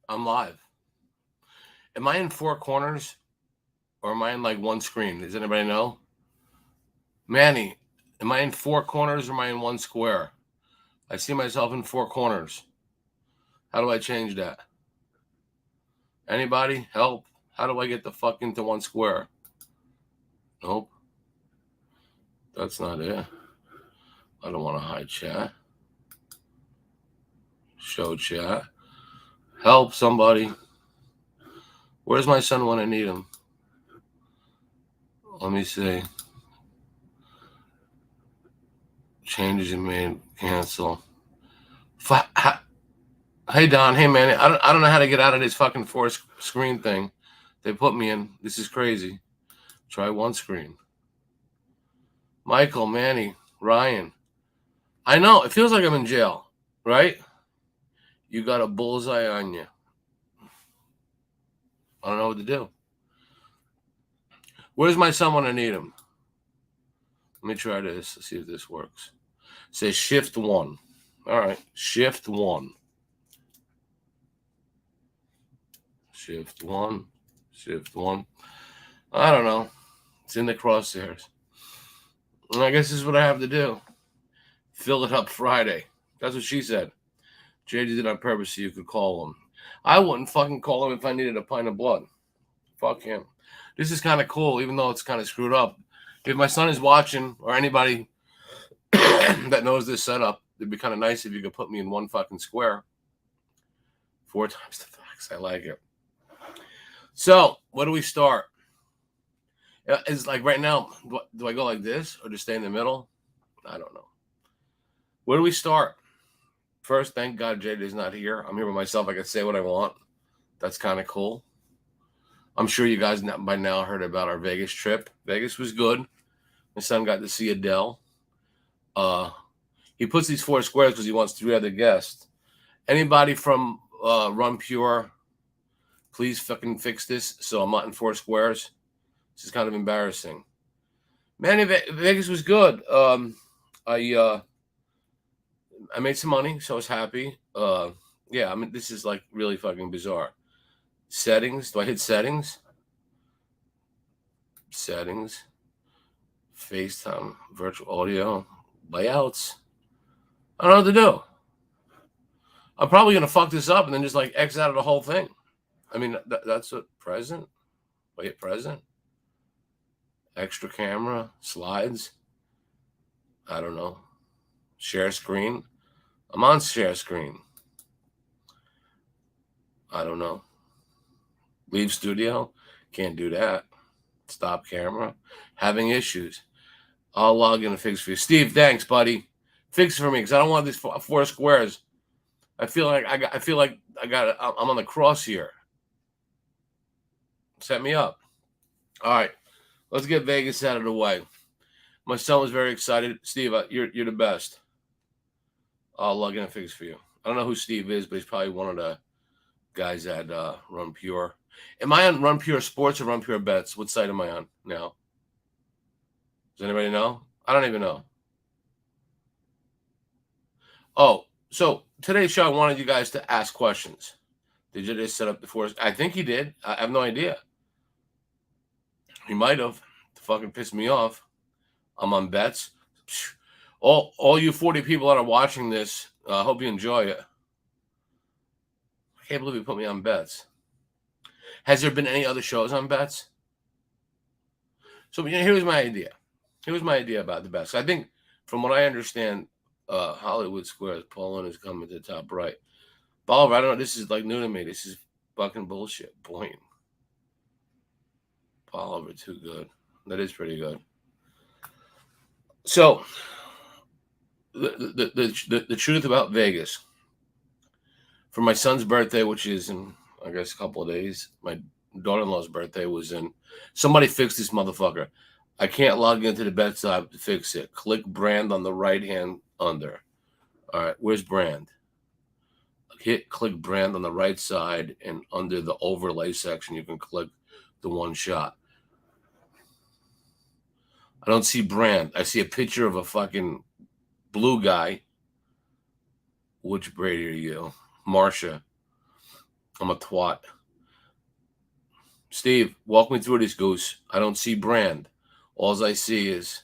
I'm live. Am I in four corners or am I in like one screen? Does anybody know? Manny, am I in four corners or am I in one square? I see myself in four corners. How do I change that? Anybody? Help. How do I get the fuck into one square? Nope. That's not it. I don't want to hide chat. Show chat. Help somebody. Where's my son when I need him? Let me see. Changes you made. Cancel. Hey Don. Hey man. I don't know how to get out of this fucking four screen thing they put me in. This is crazy. Try one screen. Michael, Manny, Ryan. I know. It feels like I'm in jail, right? You got a bullseye on you. I don't know what to do. Where's my son when I need him? Let me try this. Let's see if this works. It says shift one. All right. Shift one. Shift one. Shift one. I don't know. It's in the crosshairs. And I guess this is what I have to do. Fill it up Friday. That's what she said. JD did it on purpose so you could call him. I wouldn't fucking call him if I needed a pint of blood. Fuck him. This is kind of cool, even though it's kind of screwed up. If my son is watching, or anybody that knows this setup, it'd be kind of nice if you could put me in one fucking square. 4 times the facts. I like it. So, where do we start? It's like right now, do I go like this or just stay in the middle? I don't know. Where do we start? First, thank God JD's not here. I'm here by myself. I can say what I want. That's kind of cool. I'm sure you guys by now heard about our Vegas trip. Vegas was good. My son got to see Adele. He puts these 4 squares because he wants 3 other guests. Anybody from Run Pure, please fucking fix this so I'm not in 4 squares. This is kind of embarrassing. Man, Vegas was good. I made some money, so I was happy. Yeah, I mean, this is like really fucking bizarre. Settings. Do I hit settings? Settings. FaceTime. Virtual audio. Layouts. I don't know what to do. I'm probably going to fuck this up and then just like X out of the whole thing. I mean, that's what present. Do I hit present? Extra camera. Slides. I don't know. Share screen. I'm on share screen. I don't know. Leave studio. Can't do that. Stop camera. Having issues. I'll log in and fix for you. Steve, thanks, buddy. Fix it for me because I don't want these 4 squares. I feel like I'm on the cross here. Set me up. All right. Let's get Vegas out of the way. My son was very excited. Steve, you're the best. I'll log in and fix for you. I don't know who Steve is, but he's probably one of the guys at Run Pure. Am I on Run Pure Sports or Run Pure Bets? What site am I on now? Does anybody know? I don't even know. Oh, so today's show, I wanted you guys to ask questions. Did you just set up the 4? I think he did. I have no idea. He might have. To fucking piss me off. I'm on bets. All you 40 people that are watching this, I hope you enjoy it. I can't believe you put me on bets. Has there been any other shows on bets? So here's my idea. Here's my idea about the bets. I think, from what I understand, Hollywood Squares, Poland is coming to the top right. Bolivar, I don't know. This is like new to me. This is fucking bullshit. Point. Bolivar, too good. That is pretty good. So, the truth about Vegas. For my son's birthday, which is in, I guess, a couple of days, my daughter-in-law's birthday was in. Somebody fix this motherfucker. I can't log into the bet side to fix it. Click brand on the right hand under. All right, where's brand? Click brand on the right side, and under the overlay section, you can click the one shot. I don't see brand. I see a picture of a fucking blue guy. Which Brady are you? Marsha. I'm a twat. Steve, walk me through this, Goose. I don't see brand. All I see is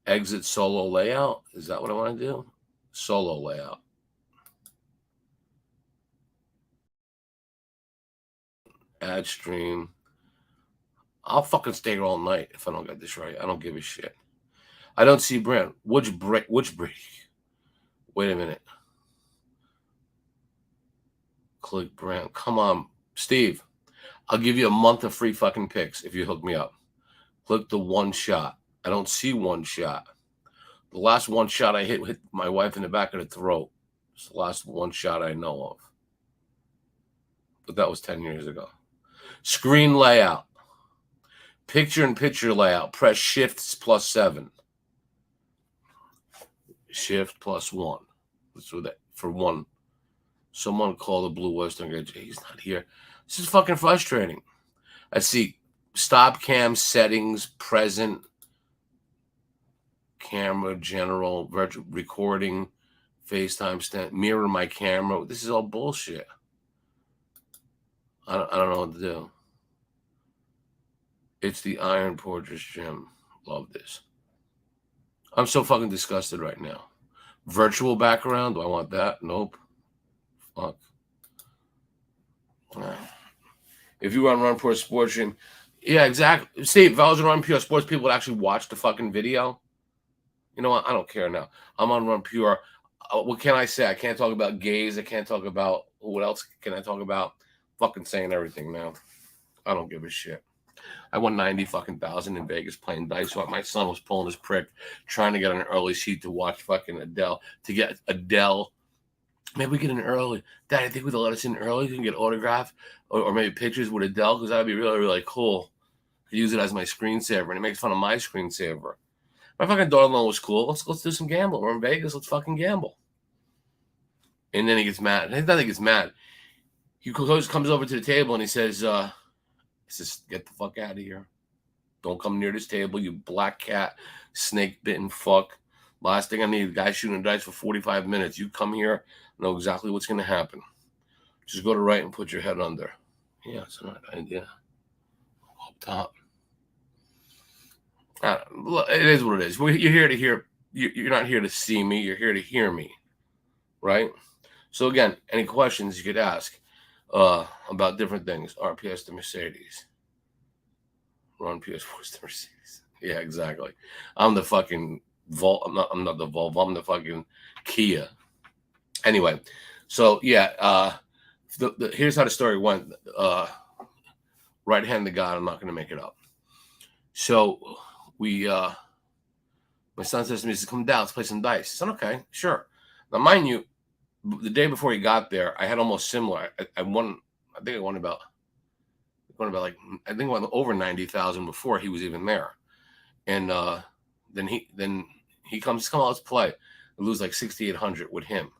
exit solo layout. Is that what I want to do? Solo layout. Add stream. I'll fucking stay here all night if I don't get this right. I don't give a shit. I don't see brand. Which break? Wait a minute. Click brand. Come on, Steve. I'll give you a month of free fucking picks if you hook me up. Click the one shot. I don't see one shot. The last one shot I hit my wife in the back of the throat. It's the last one shot I know of. But that was 10 years ago. Screen layout. Picture-in-picture layout. Press Shift +7. Shift +1. Let's do that for one. Someone call the Blue Western. He's not here. This is fucking frustrating. I see stop cam settings, present, camera, general, virtual recording, FaceTime, stand, mirror my camera. This is all bullshit. I don't know what to do. It's the Iron Porter's Gym. Love this. I'm so fucking disgusted right now. Virtual background. Do I want that? Nope. Fuck. If you run Pure Sports Gym, yeah, exactly. Steve, if I was Run Pure Sports, people would actually watch the fucking video. You know what? I don't care now. I'm on Run Pure. What can I say? I can't talk about gays. I can't talk about what else can I talk about? Fucking saying everything now. I don't give a shit. I won 90 fucking thousand in Vegas playing dice. So my son was pulling his prick, trying to get an early seat to watch fucking Adele. To get Adele, maybe we get in early. Dad, I think we'd let us in early. We can get autograph or maybe pictures with Adele because that'd be really, really cool. I use it as my screensaver, and it makes fun of my screensaver. My fucking daughter-in-law was cool. Let's do some gambling. We're in Vegas. Let's fucking gamble. And then he gets mad. He doesn't get mad. He comes over to the table and he says, get the fuck out of here. Don't come near this table, you black cat, snake-bitten fuck. Last thing I need, guy shooting dice for 45 minutes. You come here, know exactly what's going to happen. Just go to right and put your head under. Yeah, it's not an idea. Up top. It is what it is. You're here to hear. You're not here to see me. You're here to hear me, right? So again, any questions you could ask about different things. RPS to Mercedes. Run PS4 to Mercedes. Yeah, exactly. I'm the fucking Volt. I'm not the Volvo. I'm the fucking Kia. Anyway, so yeah. Here's how the story went. Right hand to God. I'm not going to make it up. So my son says to me, he says, come down, let's play some dice. I said, okay, sure. Now, mind you, the day before he got there, I had almost similar. I won over 90,000 before he was even there. And then he comes, come on, let's play. I lose like 6,800 with him.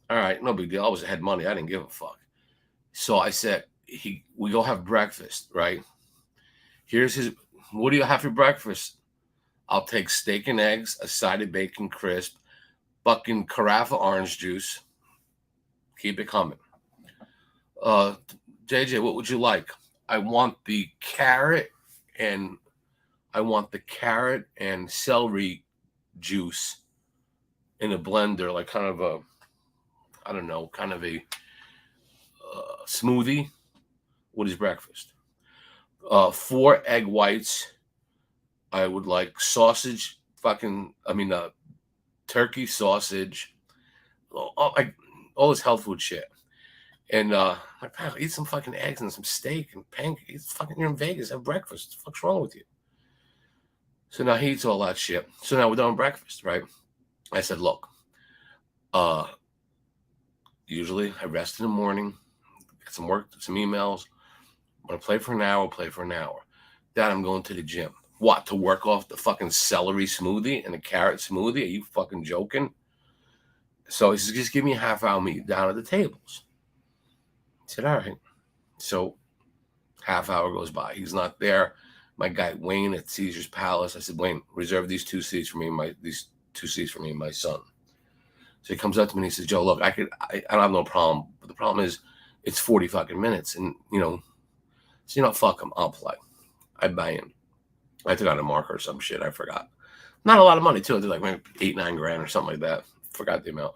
All right, no big deal. I was ahead money. I didn't give a fuck. So I said, we go have breakfast, right? Here's his, what do you have for breakfast? I'll take steak and eggs, a side of bacon crisp, fucking carafe of orange juice. Keep it coming. JJ, what would you like? I want the carrot and celery juice in a blender, like kind of a smoothie. What is breakfast? 4 egg whites. I would like sausage, turkey sausage, all this health food shit. And eat some fucking eggs and some steak and pancakes. Fucking, you're in Vegas, have breakfast. What the fuck's wrong with you? So now he eats all that shit. So now we're done breakfast, right? I said, look, usually I rest in the morning, get some work, some emails. I'm going to play for an hour, Dad, I'm going to the gym. What, to work off the fucking celery smoothie and the carrot smoothie? Are you fucking joking? So he says, just give me a half hour, meet down at the tables. I said, all right. So half hour goes by. He's not there. My guy, Wayne at Caesar's Palace. I said, Wayne, reserve these 2 seats for me and my son. So he comes up to me and he says, Joe, look, I don't have no problem. But the problem is it's 40 fucking minutes. And, so, fuck him. I'll play. I buy in. I took out a marker or some shit. I forgot. Not a lot of money, too. I did like maybe $8-9 or something like that. Forgot the amount.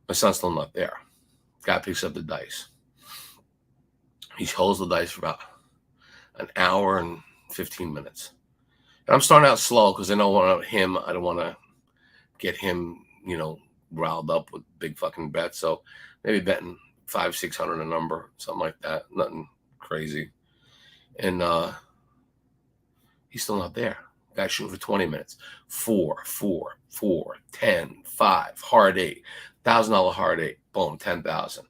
My son's still not there. Guy picks up the dice. He holds the dice for about an hour and 15 minutes. And I'm starting out slow because I don't want him. I don't want to get him, riled up with big fucking bets. So maybe betting $500-600 a number, something like that. Nothing crazy. And he's still not there. Guy shooting for 20 minutes. 4, 4, 4, 10, 5, hard 8, $1,000 hard 8. Boom, 10,000.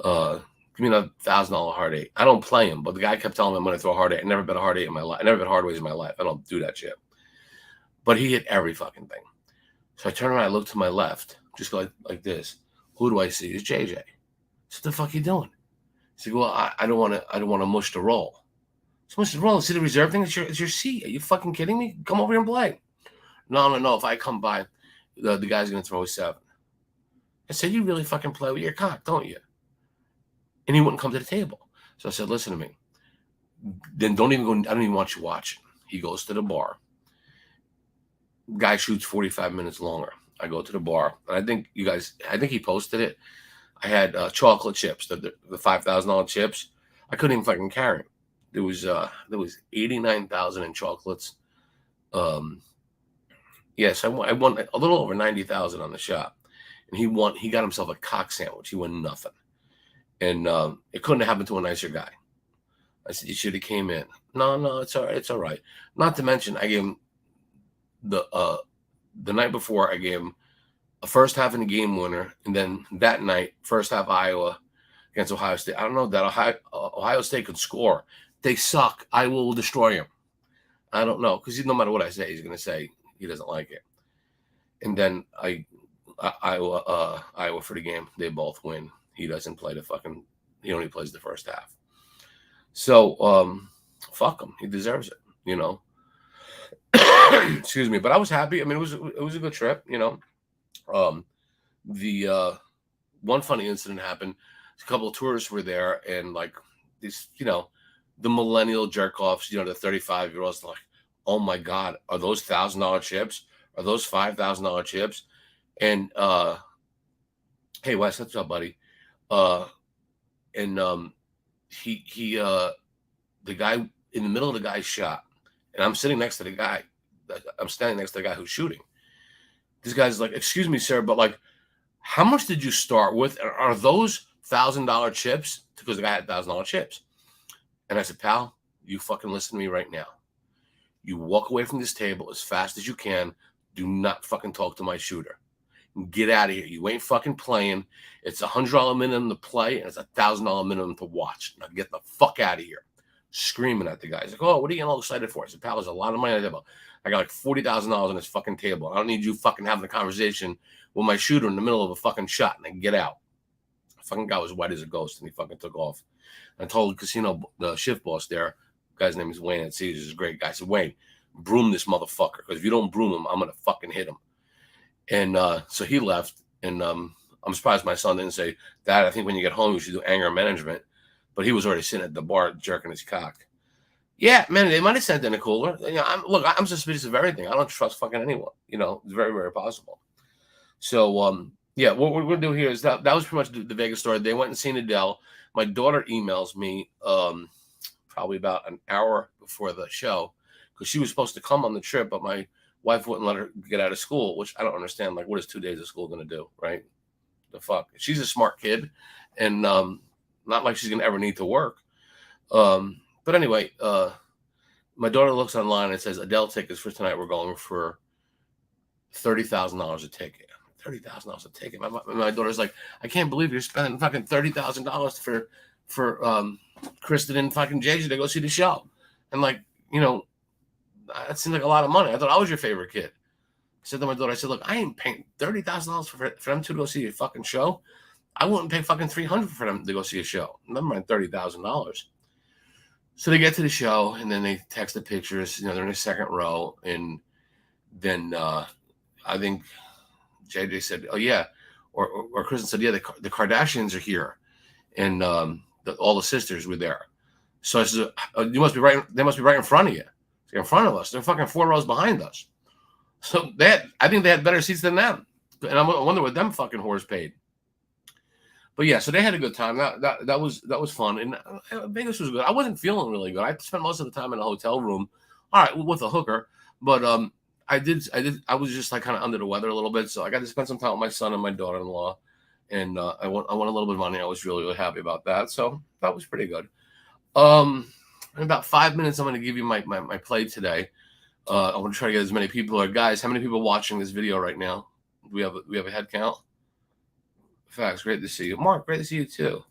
Give me another $1,000 hard 8. I don't play him, but the guy kept telling me I'm going to throw a hard 8. I never bet a hard 8 in my life. I never bet hard ways in my life. I don't do that shit. But he hit every fucking thing. So I turn around, I look to my left, just go like this. Who do I see? It's JJ. So what the fuck you doing? He said, well, I don't want to mush the roll. So much the roll. See the reserve thing? It's your seat. Are you fucking kidding me? Come over here and play. No. If I come by, the guy's going to throw a 7. I said, you really fucking play with your cock, don't you? And he wouldn't come to the table. So I said, listen to me. Then don't even go. I don't even want you watching. He goes to the bar. Guy shoots 45 minutes longer. I go to the bar. And I think he posted it. I had chocolate chips, the $5,000 chips. I couldn't even fucking carry them. There was 89,000 in chocolates. Yes, I won a little over 90,000 on the shop. And he got himself a cock sandwich. He won nothing. And it couldn't have happened to a nicer guy. I said, you should have came in. No, it's all right. It's all right. Not to mention, I gave him the night before, I gave him a first half in the game winner. And then that night, first half Iowa against Ohio State. I don't know that Ohio State could score. They suck. I will destroy him. I don't know. Because no matter what I say, he's going to say he doesn't like it. And then Iowa for the game. They both win. He doesn't play he only plays the first half. So, fuck him. He deserves it, Excuse me. But I was happy. I mean, it was a good trip, The one funny incident happened. A couple of tourists were there, and like these, the millennial jerk-offs, the 35-year-olds, like, oh my God, are those $1,000 chips? Are those $5,000 chips? And hey Wes, what's up, buddy? The guy in the middle of the guy's shot, and I'm sitting next to the guy. I'm standing next to the guy who's shooting. This guy's like, excuse me, sir, but like, how much did you start with? Are those $1,000 chips? Because the guy had $1,000 chips. And I said, pal, you fucking listen to me right now. You walk away from this table as fast as you can. Do not fucking talk to my shooter. Get out of here. You ain't fucking playing. It's $100 minimum to play, and it's $1,000 minimum to watch. Now get the fuck out of here. Screaming at the guy. He's like, oh, what are you getting all excited for? I said, pal, there's a lot of money on the table. I got like $40,000 on this fucking table. I don't need you fucking having a conversation with my shooter in the middle of a fucking shot, and then get out. The fucking guy was white as a ghost, and he fucking took off. I told the casino, the shift boss there, the guy's name is Wayne at Caesars, is a great guy. I said, Wayne, broom this motherfucker, because if you don't broom him, I'm going to fucking hit him. And so he left, and I'm surprised my son didn't say, Dad, I think when you get home, you should do anger management. But he was already sitting at the bar jerking his cock. Yeah, man, they might have sent in a cooler. I'm suspicious of everything. I don't trust fucking anyone. It's very, very possible. So, what we're going to do here is that was pretty much the Vegas story. They went and seen Adele. My daughter emails me probably about an hour before the show because she was supposed to come on the trip, but my wife wouldn't let her get out of school, which I don't understand. Like, what is 2 days of school going to do, right? The fuck? She's a smart kid, and not like she's going to ever need to work. But anyway, my daughter looks online and says, Adele tickets for tonight, we're going for $30,000 a ticket. $30,000 a ticket. My daughter's like, I can't believe you're spending fucking $30,000 for Kristen and fucking JJ to go see the show. And like, that seems like a lot of money. I thought I was your favorite kid. I said to my daughter, I said, look, I ain't paying $30,000 for them two to go see a fucking show. I wouldn't pay fucking $300 for them to go see a show. Never mind $30,000. So they get to the show, and then they text the pictures. They're in the second row, and then I think JJ said, "Oh yeah," or Kristen said, "Yeah, the Kardashians are here, and all the sisters were there." So I said, "You must be right. They must be right in front of you. They're in front of us. They're fucking 4 rows behind us." So I think they had better seats than them, and I wonder what them fucking whores paid. But yeah, so they had a good time. That was fun, and Vegas was good. I wasn't feeling really good. I spent most of the time in a hotel room, all right, with a hooker, but I was just like kind of under the weather a little bit, so I got to spend some time with my son and my daughter-in-law, and I won a little bit of money. I was really happy about that, so that was pretty good. In about 5 minutes, I'm going to give you my play today. I want to try to get as many people. Guys, how many people watching this video right now? Do we have a head count? Facts, great to see you. Mark, great to see you too.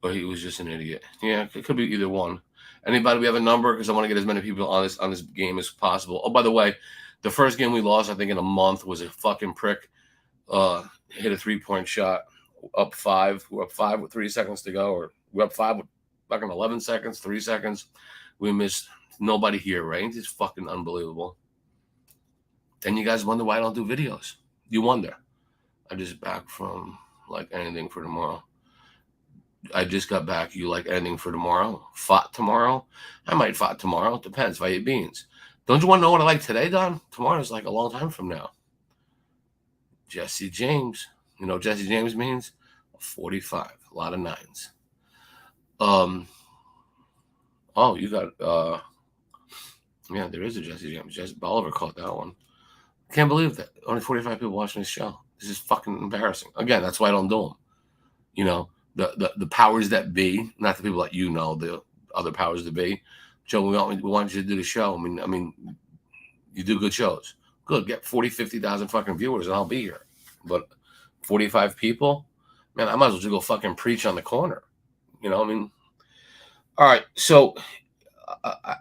Or he was just an idiot. Yeah, it could be either one. Anybody, we have a number because I want to get as many people on this game as possible. Oh, by the way, the first game we lost, I think in a month, was a fucking prick. Hit a 3-point shot, up 5. We're up 5 with 3 seconds to go, or we're up 5 with fucking 11 seconds, 3 seconds. We missed nobody here, right? It's fucking unbelievable. And you guys wonder why I don't do videos. You wonder. I just back from like anything for tomorrow. I just got back. You like anything for tomorrow? Fought tomorrow? I might fight tomorrow. Depends if I eat beans. Don't you want to know what I like today, Don? Tomorrow's like a long time from now. Jesse James. You know what Jesse James means? 45. A lot of 9s. Oh, you got yeah, there is a Jesse James. Jesse Bolivar caught that one. Can't believe that. Only 45 people watching this show. This is fucking embarrassing. Again, that's why I don't do them. You know, the powers that be, not the people that you know, the other powers that be. Joe, we want you to do the show. I mean, you do good shows. Good. Get 40, 50,000 fucking viewers and I'll be here. But 45 people? Man, I might as well just go fucking preach on the corner. You know, all right. So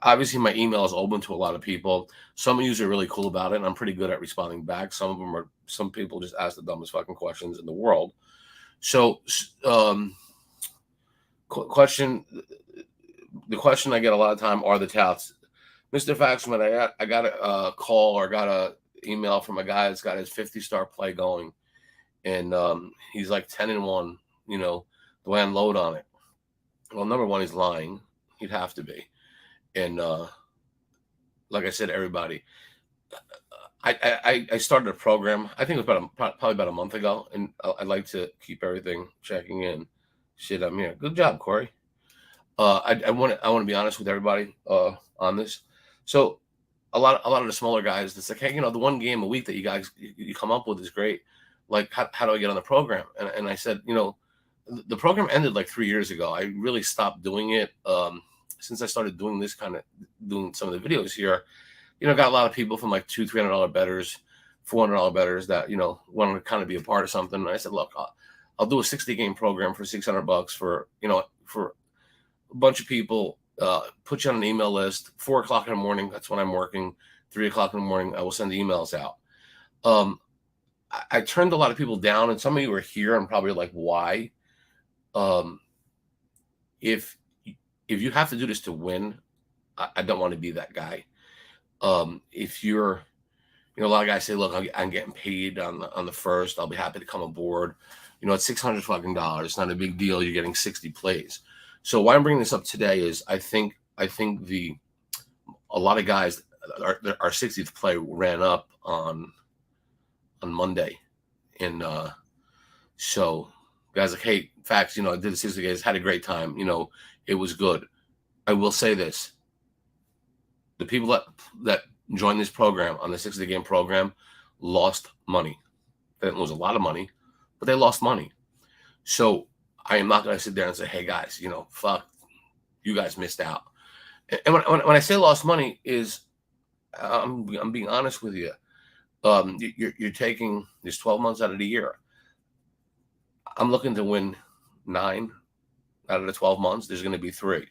obviously my email is open to a lot of people. Some of you are really cool about it, and I'm pretty good at responding back. Some people just ask the dumbest fucking questions in the world. So, the question I get a lot of time are the touts. Mr. Factsman, I got a call or got a email from a guy that's got his 50-star play going, and he's like 10-1. You know, the way I unload on it. Well, number one, he's lying. He'd have to be. And like I said, everybody, I started a program. I think it was probably about a month ago, and I'd like to keep everything checking in. Shit, I'm here. Good job, Corey. I want to be honest with everybody on this. So a lot of the smaller guys, it's like, hey, you know, the one game a week that you guys you come up with is great. Like, how do I get on the program? And I said, you know, the program ended like 3 years ago. I really stopped doing it. Since I started doing this doing some of the videos here, you know, got a lot of people from like $200-$300 bettors, $400 bettors that, you know, wanted to kind of be a part of something. And I said, look, I'll do a 60-game program for $600 for, you know, for a bunch of people, put you on an email list, 4 o'clock in the morning. That's when I'm working. 3 o'clock in the morning, I will send the emails out. I turned a lot of people down, and some of you are here. I'm probably like, why? If you have to do this to win, I don't want to be that guy. If you're, you know, a lot of guys say, look, I'm getting paid on the first. I'll be happy to come aboard. You know, it's $600 fucking dollars. It's not a big deal. You're getting 60 plays. So why I'm bringing this up today is I think a lot of guys, our 60th play ran up on Monday, and so guys like, hey, facts, you know, I did the 60 days, had a great time. You know, it was good. I will say this: the people that joined this program on the 60-game program lost money. They didn't lose a lot of money, but they lost money. So I am not going to sit there and say, hey guys, you know, fuck, you guys missed out. And when I say lost money, is I'm being honest with you. You're taking this 12 months out of the year. I'm looking to win 9 out of the 12 months. There's going to be 3.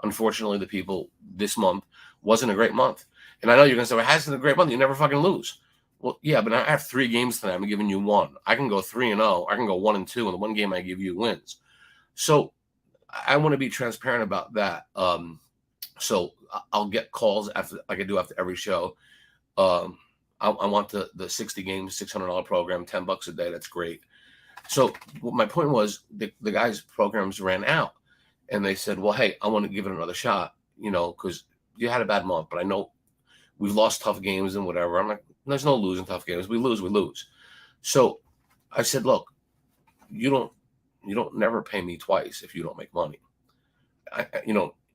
Unfortunately, the people this month wasn't a great month. And I know you're going to say, well, it hasn't been a great month. You never fucking lose. Well, yeah, but I have 3 games tonight. I'm giving you 1. I can go 3-0. I can go 1-2, and the one game I give you wins. So I want to be transparent about that. So I'll get calls after, like I do after every show. I want the 60 games, $600 program, $10 a day. That's great. So my point was the guys' programs ran out, and they said, well, hey, I want to give it another shot, because you had a bad month, but I know we've lost tough games and whatever. I'm like, there's no losing tough games. We lose, we lose. So I said, look, you don't never pay me twice if you don't make money.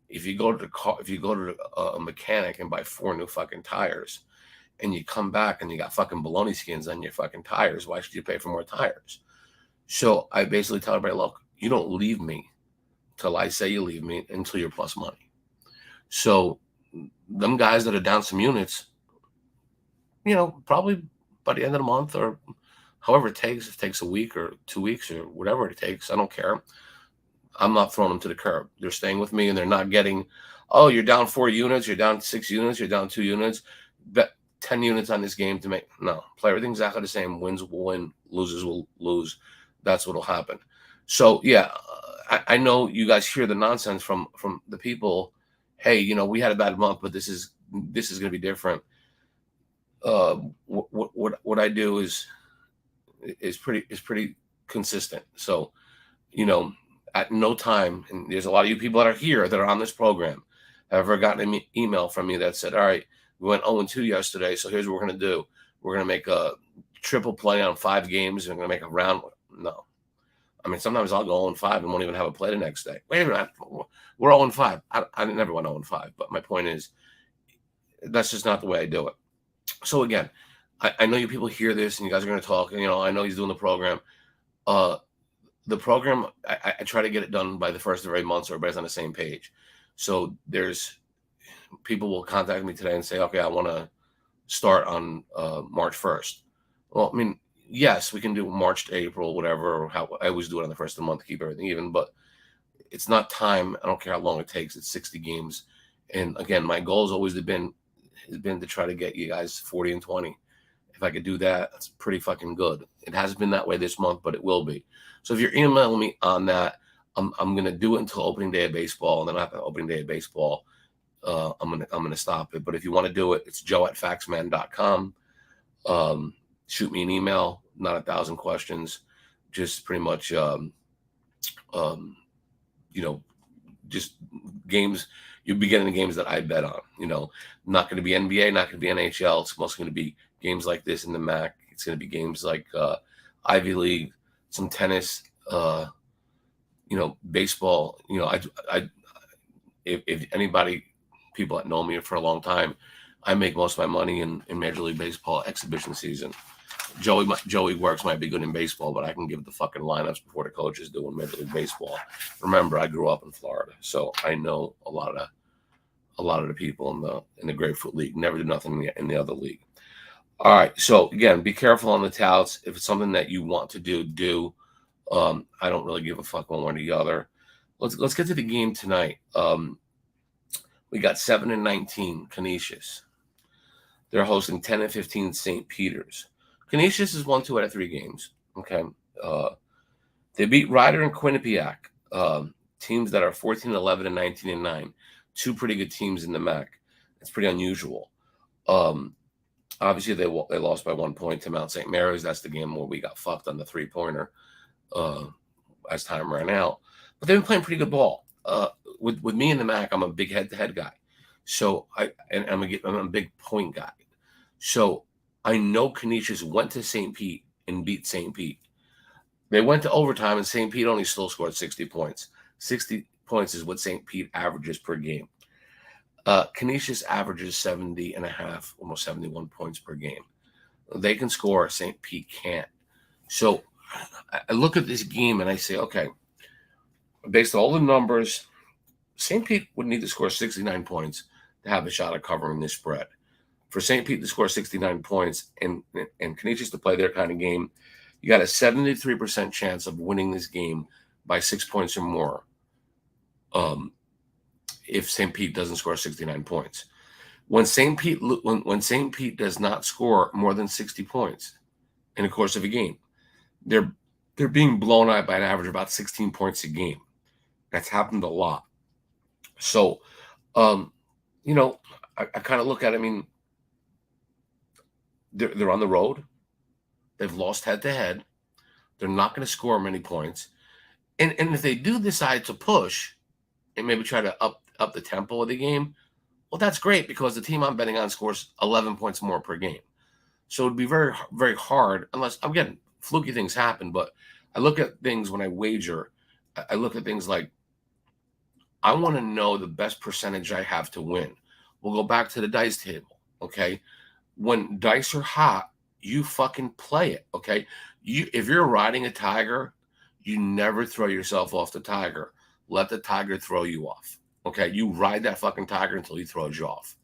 If you go to a mechanic and buy 4 new fucking tires, and you come back and you got fucking baloney skins on your fucking tires, why should you pay for more tires? So I basically tell everybody, look, you don't leave me till I say you leave me until you're plus money. So them guys that are down some units, probably by the end of the month or however it takes, if it takes a week or 2 weeks or whatever it takes, I don't care. I'm not throwing them to the curb. They're staying with me, and they're not getting, oh, you're down 4 units, you're down 6 units, you're down 2 units, bet 10 units on this game to make. No, play everything exactly the same. Wins will win, losers will lose. That's what will happen. So, yeah, I know you guys hear the nonsense from the people. Hey, we had a bad month, but this is going to be different. What I do is pretty consistent. So, at no time, and there's a lot of you people that are here that are on this program, have ever gotten an email from me that said, all right, we went 0-2 yesterday, so here's what we're going to do. We're going to make a triple play on 5 games, and we're going to make a round. No. I mean, sometimes I'll go 0-5 and won't even have a play the next day. Wait a minute, we're 0-5. I never went 0-5, but my point is, that's just not the way I do it. So again, I know you people hear this, and you guys are going to talk, and, I know he's doing the program. The program, I try to get it done by the first of every month so everybody's on the same page. So there's people will contact me today and say, okay, I want to start on March 1st. Well, I mean, yes, we can do March to April, whatever, or how I always do it on the first of the month to keep everything even, but it's not time. I don't care how long it takes. It's 60 games. And again, my goal has always been to try to get you guys 40 and 20. If I could do that, that's pretty fucking good. It hasn't been that way this month, but it will be. So if you're emailing me on that, I'm going to do it until opening day of baseball, and then after opening day of baseball, I'm gonna stop it. But if you want to do it, it's joe@factsman.com. Shoot me an email, not 1,000 questions, just pretty much, just games. You'll be getting the games that I bet on. Not going to be NBA, not going to be NHL. It's mostly going to be games like this in the MAC. It's going to be games like Ivy League, some tennis, baseball. If anybody, people that know me for a long time, I make most of my money in Major League Baseball exhibition season. Joey works might be good in baseball, but I can give the fucking lineups before the coaches do in Major League Baseball. Remember, I grew up in Florida, so I know a lot of the people in the Grapefruit League. Never did nothing in the other league. All right, so again, be careful on the touts. If it's something that you want to do. I don't really give a fuck one way or the other. Let's get to the game tonight. We got 7-19 Canisius. They're hosting 10-15 St. Peter's. Canisius has won 2 out of 3 games. Okay, they beat Ryder and Quinnipiac, teams that are 14-11 and 19-9. 2 pretty good teams in the MAC. It's pretty unusual. Obviously, they lost by 1 point to Mount St. Mary's. That's the game where we got fucked on the 3-pointer as time ran out. But they've been playing pretty good ball. With me in the MAC, I'm a big head-to-head guy. So I'm a big point guy. So I know Canisius went to St. Pete and beat St. Pete. They went to overtime, and St. Pete only still scored 60 points. 60 points is what St. Pete averages per game. Canisius averages 70.5, almost 71 points per game. They can score, St. Pete can't. So I look at this game and I say, okay, based on all the numbers, St. Pete would need to score 69 points to have a shot at covering this spread. For St. Pete to score 69 points and Canisius to play their kind of game, you got a 73% chance of winning this game by 6 points or more. If St. Pete doesn't score 69 points. When St. Pete does not score more than 60 points in the course of a game, they're being blown out by an average of about 16 points a game. That's happened a lot. So, I kind of look at it, I mean, They're on the road. They've lost head-to-head. They're not going to score many points. And if they do decide to push and maybe try to up the tempo of the game, well, that's great because the team I'm betting on scores 11 points more per game. So it'd be very, very hard unless, again, fluky things happen. But I look at things when I wager. I look at things like I want to know the best percentage I have to win. We'll go back to the dice table, okay? When dice are hot, you fucking play it, okay? If you're riding a tiger, you never throw yourself off the tiger. Let the tiger throw you off, okay? You ride that fucking tiger until he throws you off.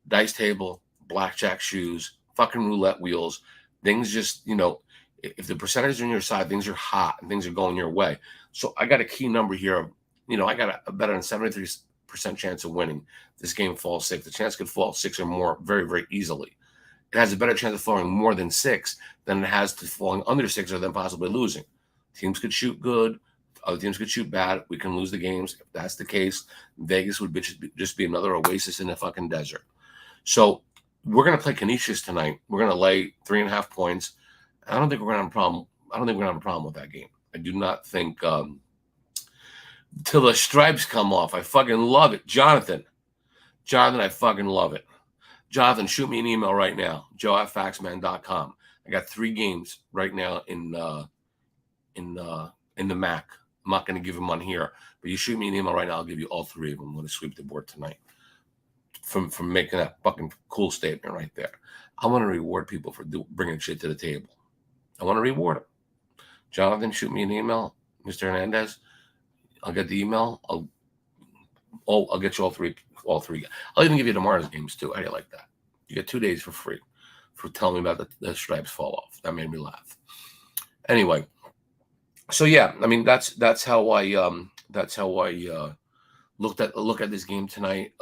Dice table, blackjack shoes, fucking roulette wheels, things just, if the percentage on your side, things are hot and things are going your way. So I got a key number here. I got a better than 73% chance of winning. This game falls 6. The chance could fall 6 or more very, very easily. It has a better chance of falling more than 6 than it has to falling under 6 or then possibly losing. Teams could shoot good. Other teams could shoot bad. We can lose the games. If that's the case, Vegas would just be another oasis in the fucking desert. So we're going to play Canisius tonight. We're going to lay 3.5 points. I don't think we're going to have a problem. I don't think we're going to have a problem with that game. I do not think till the stripes come off. I fucking love it. Jonathan, I fucking love it. Jonathan, shoot me an email right now, joe@factsman.com. I got 3 games right now in the Mac. I'm not going to give them on here, but you shoot me an email right now. I'll give you all 3 of them. I'm going to sweep the board tonight from making that fucking cool statement right there. I want to reward people for bringing shit to the table. I want to reward them. Jonathan, shoot me an email. Mr. Hernandez, I'll get the email. I'll get you all three. I'll even give you tomorrow's games too. How do you like that? You get 2 days for free for telling me about the stripes fall off. That made me laugh. Anyway, so yeah, I mean that's how I look at this game tonight.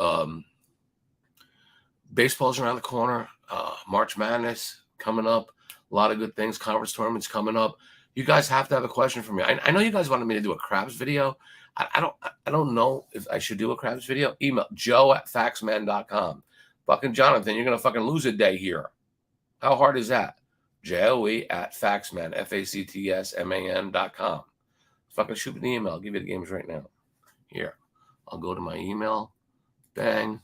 Baseball's around the corner. March Madness coming up. A lot of good things. Conference tournaments coming up. You guys have to have a question for me. I know you guys wanted me to do a craps video. I don't know if I should do a craps video. Email joe@factsman.com. Fucking Jonathan, you're gonna fucking lose a day here. How hard is that? joe@factsman, factsman.com. Fucking shoot me an email. I'll give you the games right now. Here, I'll go to my email. Bang.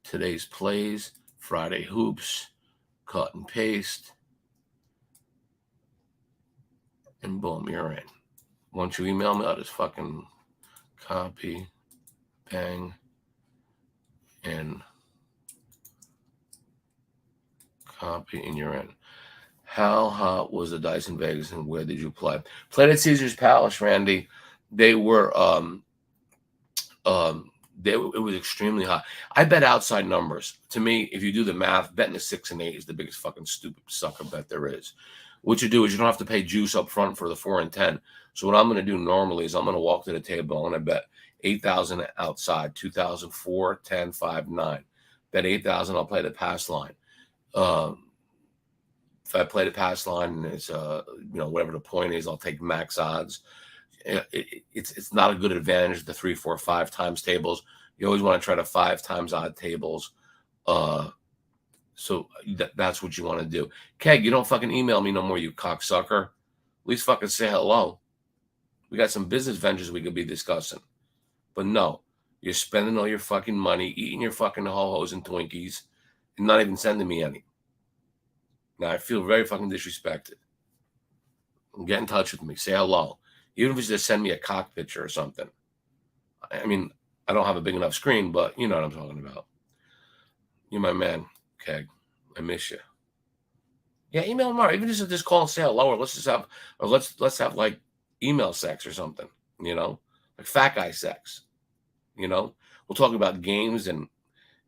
Today's plays. Friday hoops. Cut and paste. And boom, you're in. Once you email me, I'll just fucking copy, bang, and copy, and you're in. How hot was the dice in Vegas, and where did you play? Played at Caesar's Palace, Randy. They were it was extremely hot. I bet outside numbers. To me, if you do the math, betting a 6 and 8 is the biggest fucking stupid sucker bet there is. What you do is you don't have to pay juice up front for the 4 and 10. So what I'm going to do normally is I'm going to walk to the table. I'm going to bet 8,000 outside, 2,000, 4, 10, 5, 9. Bet 8,000. I'll play the pass line. If I play the pass line and it's whatever the point is, I'll take max odds. It's not a good advantage. The 3, 4, 5 times tables. You always want to try to 5 times odd tables. So that's what you want to do. Keg, you don't fucking email me no more, you cocksucker. At least fucking say hello. We got some business ventures we could be discussing. But no, you're spending all your fucking money, eating your fucking ho-hos and Twinkies, and not even sending me any. Now, I feel very fucking disrespected. Get in touch with me. Say hello. Even if it's just send me a cock picture or something. I mean, I don't have a big enough screen, but you know what I'm talking about. You're my man, Keg. I miss you. Yeah, email Mark. Even just call and say hello, or let's have like email sex or something. Like fat guy sex. We'll talk about games and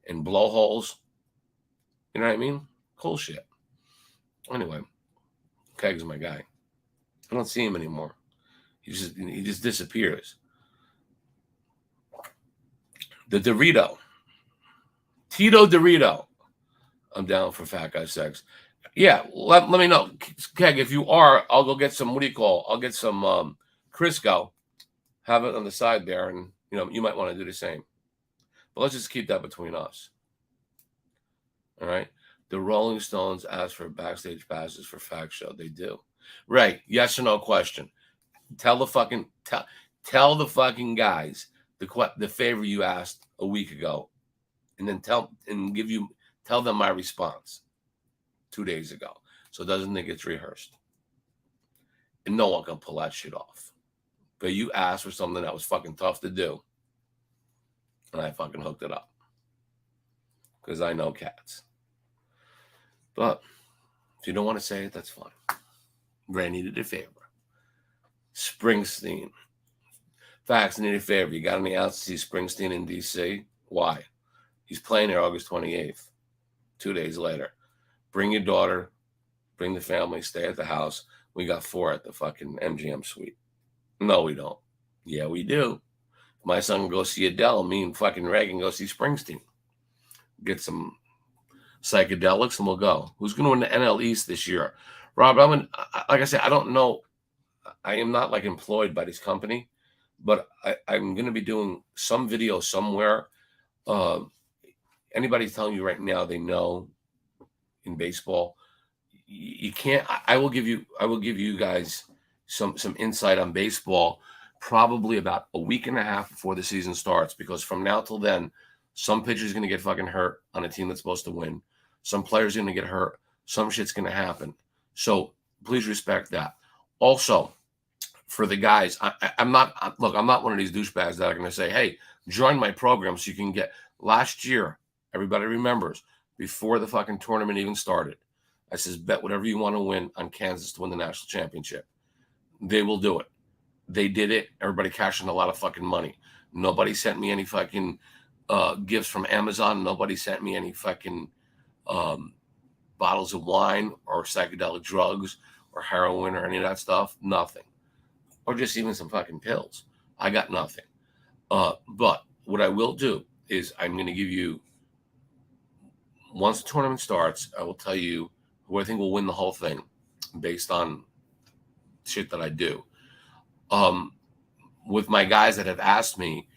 blowholes. You know what I mean? Cool shit. Anyway, Keg's my guy. I don't see him anymore. He just disappears. The Dorito. Tito Dorito. I'm down for fat guy sex. Yeah, let me know. Keg, if you are, I'll go get some, what do you call? I'll get some Crisco. Have it on the side there, and you might want to do the same. But let's just keep that between us. All right? The Rolling Stones asked for backstage passes for Fact Show. They do. Right. Yes or no question. Tell the fucking guys the favor you asked a week ago, and then tell them my response 2 days ago, so it doesn't think it's rehearsed. And no one can pull that shit off. But you asked for something that was fucking tough to do, and I fucking hooked it up because I know cats. But if you don't want to say it, that's fine. Ray needed a favor. Springsteen. Facts, need a favor. You got any outs to see Springsteen in D.C.? Why? He's playing here August 28th, 2 days later. Bring your daughter, bring the family, stay at the house. We got 4 at the fucking MGM suite. No, we don't. Yeah, we do. My son can go see Adele. Me and fucking Ray can go see Springsteen. Get some psychedelics and we'll go. Who's going to win the NL East this year? Rob, like I said, I don't know. I am not like employed by this company, but I'm going to be doing some video somewhere. Anybody's telling you right now they know in baseball, you can't. I will give you guys some insight on baseball probably about a week and a half before the season starts, because from now till then, some pitcher's going to get fucking hurt on a team that's supposed to win. Some players are going to get hurt. Some shit's going to happen. So please respect that. Also, for the guys, I'm not one of these douchebags that are going to say, hey, join my program so you can get. Last year, everybody remembers, before the fucking tournament even started, I says, bet whatever you want to win on Kansas to win the national championship. They will do it. They did it. Everybody cashed in a lot of fucking money. Nobody sent me any fucking gifts from Amazon. Nobody sent me any fucking bottles of wine or psychedelic drugs or heroin or any of that stuff. Nothing. Or just even some fucking pills. I got nothing. But what I will do is I'm going to give you, once the tournament starts, I will tell you who I think will win the whole thing based on shit that I do. With my guys that have asked me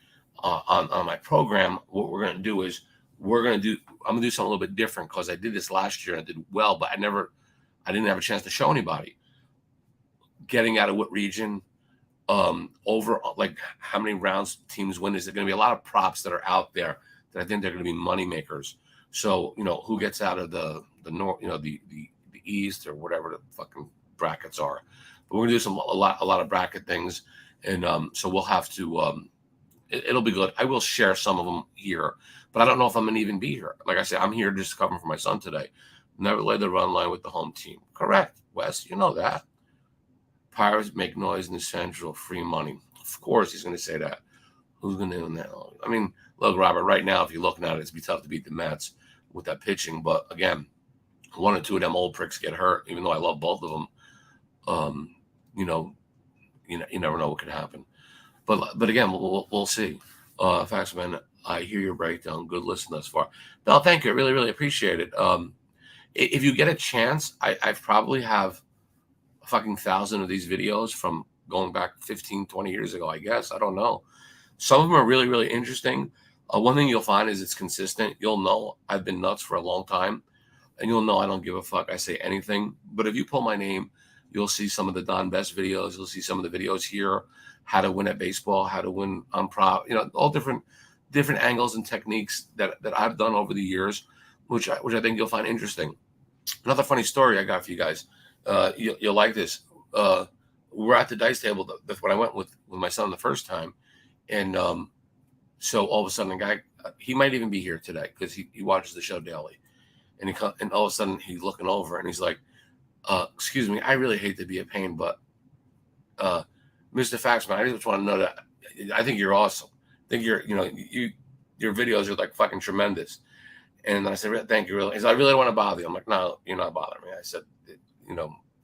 on my program, what we're going to do is I'm going to do something a little bit different, because I did this last year and I did well, but I didn't have a chance to show anybody. Getting out of what region, over like how many rounds teams win. Is there going to be a lot of props that are out there that I think they're going to be money makers? So, who gets out of the north, the East or whatever the fucking brackets are. But we're going to do a lot of bracket things. And so we'll have to, it'll be good. I will share some of them here, but I don't know if I'm going to even be here. Like I said, I'm here just covering for my son today. Never led the run line with the home team. Correct, Wes. You know that. Pirates make noise in the Central, free money. Of course he's going to say that. Who's going to do that? I mean, look, Robert, right now, if you're looking at it, it's be tough to beat the Mets with that pitching. But again, 1 or 2 of them old pricks get hurt, even though I love both of them. You never know what could happen. But again, we'll see. Factsman, I hear your breakdown. Good listen thus far. No, thank you. I really, really appreciate it. If you get a chance, I probably have a fucking 1,000 of these videos from going back 15, 20 years ago, I guess. I don't know. Some of them are really, really interesting. One thing you'll find is it's consistent. You'll know I've been nuts for a long time, and you'll know I don't give a fuck. I say anything. But if you pull my name, you'll see some of the Don Best videos. You'll see some of the videos here, how to win at baseball, how to win on prop, all different angles and techniques that I've done over the years, which I think you'll find interesting. Another funny story I got for you guys. You'll like this. We're at the dice table. That's when I went with my son the first time. And so all of a sudden, a guy, he might even be here today because he watches the show daily. And all of a sudden, he's looking over and he's like, excuse me, I really hate to be a pain, but Mr. Factsman, I just want to know that I think you're awesome. I think your videos are like fucking tremendous. And I said, thank you. Really. He said, I really don't want to bother you. I'm like, no, you're not bothering me. I said,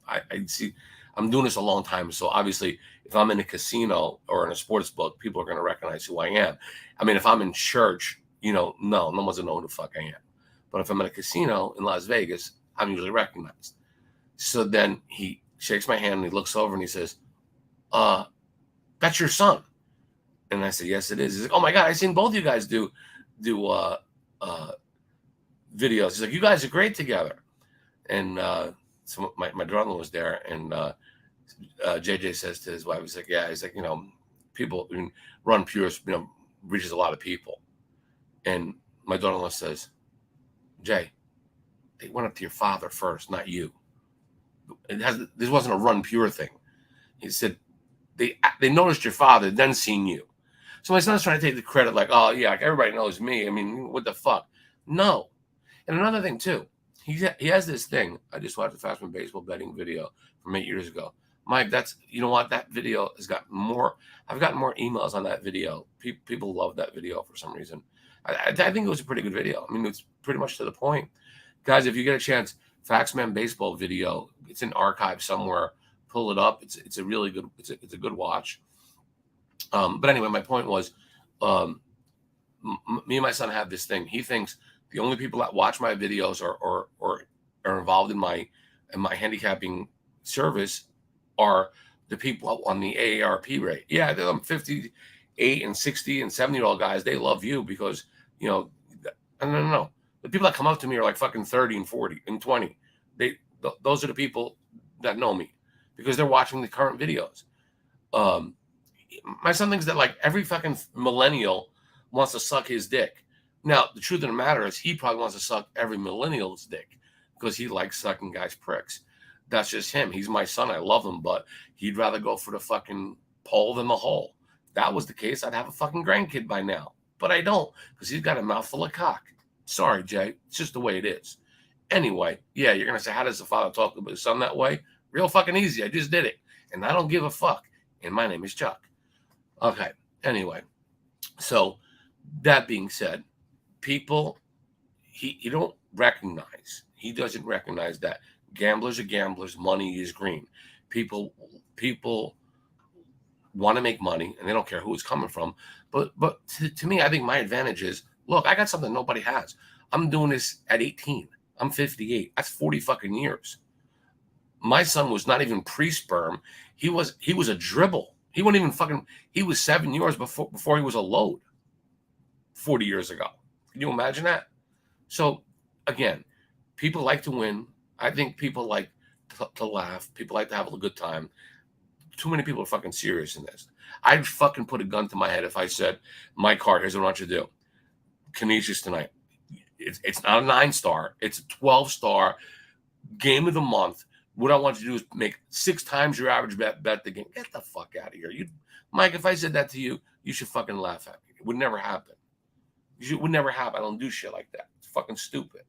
I see, I'm doing this a long time. So obviously, if I'm in a casino or in a sports book, people are going to recognize who I am. I mean, if I'm in church, no one's going to know who the fuck I am. But if I'm in a casino in Las Vegas, I'm usually recognized. So then he shakes my hand and he looks over and he says, that's your son. And I said, yes, it is. He's like, oh my God, I've seen both you guys do videos. He's like, you guys are great together. And so my daughter-in-law was there, and JJ says to his wife, he's like, yeah, he's like, people, Run Pure, reaches a lot of people. And my daughter-in-law says, Jay, they went up to your father first, not you. This wasn't a Run Pure thing. He said, they noticed your father, then seen you. So my son's trying to take the credit like, oh, yeah, like everybody knows me. I mean, what the fuck? No. And another thing, too, he has this thing. I just watched the Factsman baseball betting video from 8 years ago. Mike, you know what? That video has got more. I've gotten more emails on that video. People love that video for some reason. I think it was a pretty good video. I mean, it's pretty much to the point. Guys, if you get a chance, Factsman baseball video, it's in archive somewhere. Pull it up. It's a really good. It's a good watch. But anyway, my point was, me and my son have this thing. He thinks the only people that watch my videos or are involved in my handicapping service are the people on the AARP rate. Yeah, them 58 and 60 and 70-year-old guys, they love you because, no. The people that come up to me are like fucking 30 and 40 and 20. Those are the people that know me because they're watching the current videos. My son thinks that like every fucking millennial wants to suck his dick. Now, the truth of the matter is he probably wants to suck every millennial's dick because he likes sucking guys' pricks. That's just him. He's my son. I love him, but he'd rather go for the fucking pole than the hole. If that was the case, I'd have a fucking grandkid by now. But I don't because he's got a mouthful of cock. Sorry, Jay. It's just the way it is. Anyway, yeah, you're going to say, how does the father talk to his son that way? Real fucking easy. I just did it. And I don't give a fuck. And my name is Chuck. Okay. Anyway, so that being said, people, he don't recognize. He doesn't recognize that gamblers are gamblers. Money is green. People want to make money, and they don't care who it's coming from. But to me, I think my advantage is, look, I got something nobody has. I'm doing this at 18. I'm 58. That's 40 fucking years. My son was not even pre-sperm. He was a dribble. He wasn't even fucking. He was 7 years before he was a load. 40 years ago. Can you imagine that? So again, people like to win. I think people like to laugh. People like to have a good time. Too many people are fucking serious in this. I'd fucking put a gun to my head if I said, my card, here's what I want you to do. Canisius tonight. It's not a 9-star. It's a 12-star game of the month. What I want you to do is make 6 times your average bet the game. Get the fuck out of here. Mike, if I said that to you, you should fucking laugh at me. It would never happen. It would never happen. I don't do shit like that. It's fucking stupid.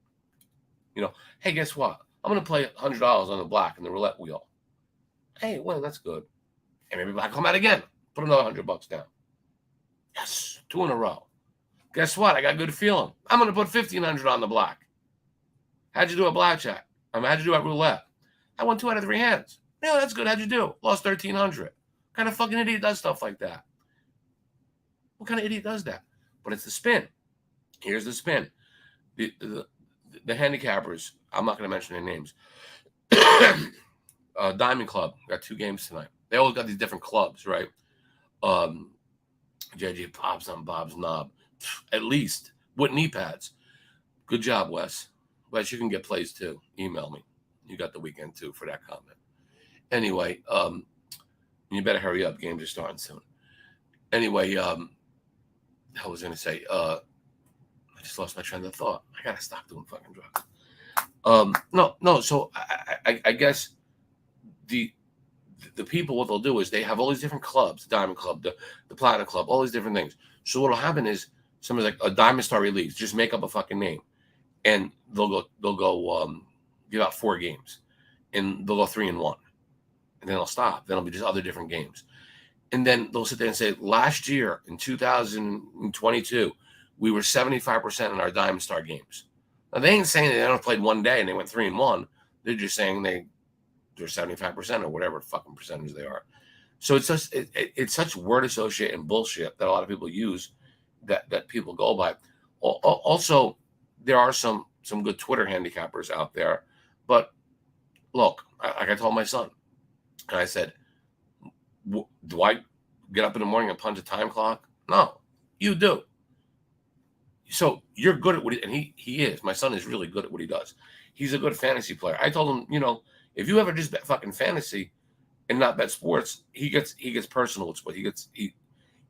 Hey, guess what? I'm going to play $100 on the black in the roulette wheel. Hey, well, that's good. And maybe I come out again. Put another $100 down. Yes, 2 in a row. Guess what? I got a good feeling. I'm going to put $1,500 on the black. How'd you do at blackjack? How'd you do at roulette? I won 2 out of 3 hands. Yeah, that's good. How'd you do? Lost $1,300. What kind of fucking idiot does stuff like that? What kind of idiot does that? But it's the spin. Here's the spin. The handicappers, I'm not going to mention their names. Diamond Club got 2 games tonight. They always got these different clubs, right? JJ Pops on Bob's knob. At least with knee pads. Good job, Wes. Wes, you can get plays too. Email me. You got the weekend too for that comment. Anyway, you better hurry up. Games are starting soon. Anyway, I was going to say, I just lost my train of thought. I got to stop doing fucking drugs. No. So I guess the people, what they'll do is they have all these different clubs, the Diamond Club, the Platinum Club, all these different things. So what'll happen is somebody's like a Diamond Star Release, just make up a fucking name, and they'll go give out 4 games, and they'll go 3-1, and then they'll stop. Then it'll be just other different games, and then they'll sit there and say, last year in 2022, we were 75% in our Diamond Star games. Now they ain't saying they only played 1 day and they went 3-1. They're just saying they're 75% or whatever fucking percentage they are. So it's just it's such word associate and bullshit that a lot of people use that people go by. Also, there are some good Twitter handicappers out there, but look, like I told my son, and I said, do I get up in the morning and punch a time clock? No, you do. So you're good at what and he is. My son is really good at what he does. He's a good fantasy player. I told him, if you ever just bet fucking fantasy and not bet sports, he gets personal with sports.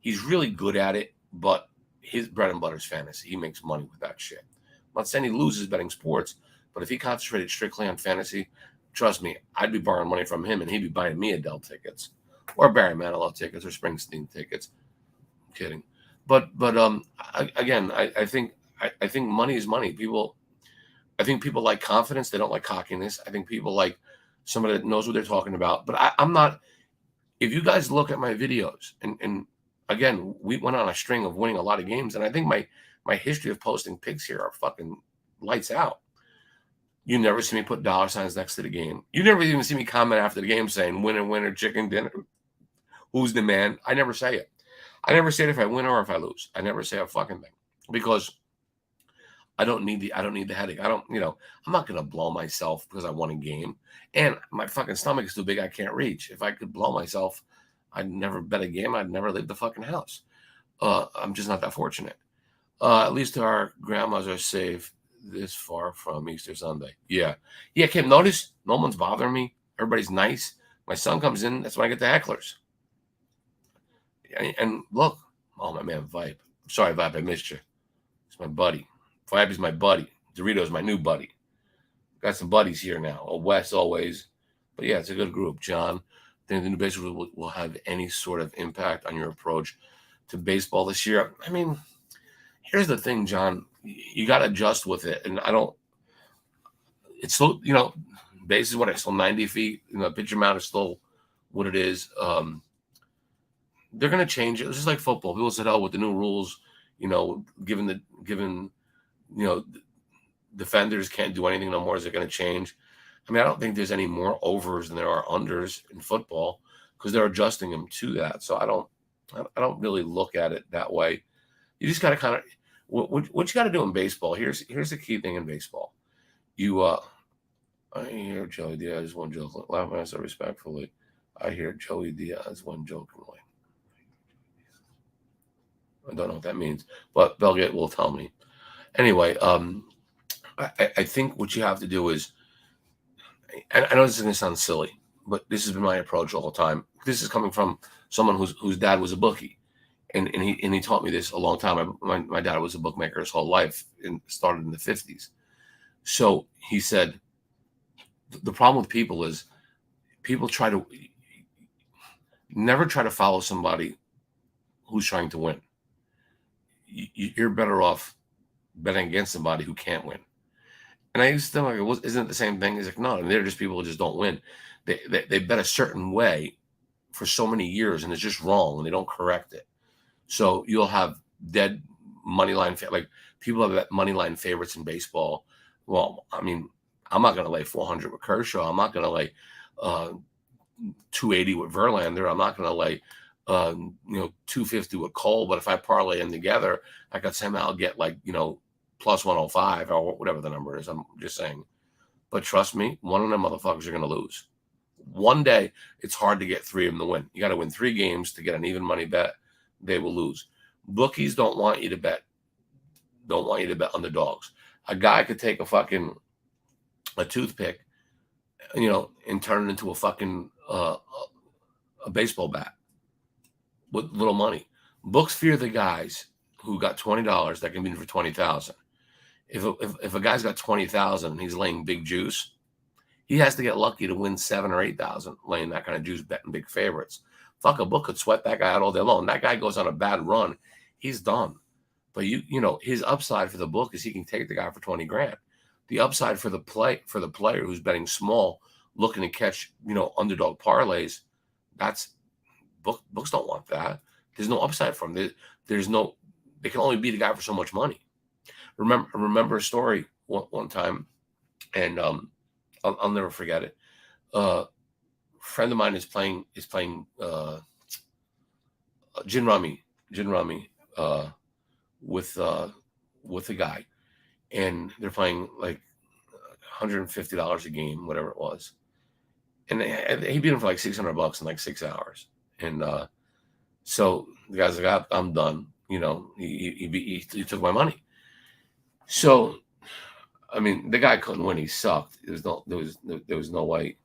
He's really good at it, but his bread and butter is fantasy. He makes money with that shit. I'm not saying he loses betting sports, but if he concentrated strictly on fantasy, trust me, I'd be borrowing money from him and he'd be buying me Adele tickets or Barry Manilow tickets or Springsteen tickets. I'm kidding. But again, I think money is money. I think people like confidence. They don't like cockiness. I think people like somebody that knows what they're talking about. But I'm not. If you guys look at my videos, and again, we went on a string of winning a lot of games, and I think my history of posting picks here are fucking lights out. You never see me put dollar signs next to the game. You never even see me comment after the game saying winner, winner, chicken dinner. Who's the man? I never say it. I never say it if I win or if I lose. I never say a fucking thing because I don't need the headache. I'm not going to blow myself because I won a game and my fucking stomach is too big. I can't reach. If I could blow myself, I'd never bet a game. I'd never leave the fucking house. I'm just not that fortunate. At least our grandmas are safe this far from Easter Sunday. Yeah, Kim, notice no one's bothering me. Everybody's nice. My son comes in. That's when I get the hecklers. And look, oh, my man, Vibe. Sorry, Vibe, I missed you. It's my buddy. Vibe is my buddy. Dorito's my new buddy. Got some buddies here now. Wes always. But yeah, it's a good group. John, think the new baseball will have any sort of impact on your approach to baseball this year? I mean, here's the thing, John. You got to adjust with it. And it's still, base is what it's still 90 feet. Pitch amount is still what it is. They're going to change it. It's just like football. People said, with the new rules, given defenders can't do anything no more. Is it going to change? I mean, I don't think there's any more overs than there are unders in football because they're adjusting them to that. So I don't really look at it that way. You just got to kind of what you got to do in baseball. Here's the key thing in baseball. I hear Joey Diaz one joke. Laugh at so respectfully. I hear Joey Diaz one jokingly. I don't know what that means, but Belgate will tell me. Anyway, I think what you have to do is, and I know this is going to sound silly, but this has been my approach all the time. This is coming from someone whose dad was a bookie, and he taught me this a long time. My dad was a bookmaker his whole life and started in the 50s. So he said, the problem with people is people never try to follow somebody who's trying to win. You're better off betting against somebody who can't win. And I used to think, like, isn't it the same thing? He's like, no, they're just people who just don't win. They bet a certain way for so many years, and it's just wrong, and they don't correct it. So you'll have dead money line, like people have bet money line favorites in baseball. Well, I mean, I'm not going to lay 400 with Kershaw. I'm not going to lay 280 with Verlander. I'm not going to lay 250 with Cole, but if I parlay them together, I could somehow get plus 105 or whatever the number is. I'm just saying. But trust me, one of them motherfuckers are going to lose. One day, it's hard to get three of them to win. You got to win 3 games to get an even money bet. They will lose. Bookies don't want you to bet. Don't want you to bet underdogs. A guy could take a toothpick, and turn it into a fucking a baseball bat with little money. Books fear the guys who got $20 that can be for $20,000. If a guy's got $20,000 and he's laying big juice, he has to get lucky to win 7 or 8,000 laying that kind of juice, betting big favorites. Fuck, a book could sweat that guy out all day long. That guy goes on a bad run, he's done. But his upside for the book is he can take the guy for 20 grand. The upside for the player who's betting small, looking to catch underdog parlays, that's books don't want that. There's no upside from them. They can only beat a guy for so much money. Remember a story one time, and I'll never forget it. A friend of mine is playing gin rummy with a guy, and they're playing like $150 a game, whatever it was, and he beat him for like $600 in like 6 hours, and so the guy's like, I'm done. He took my money. So, I mean, the guy couldn't win. He sucked. There was no way.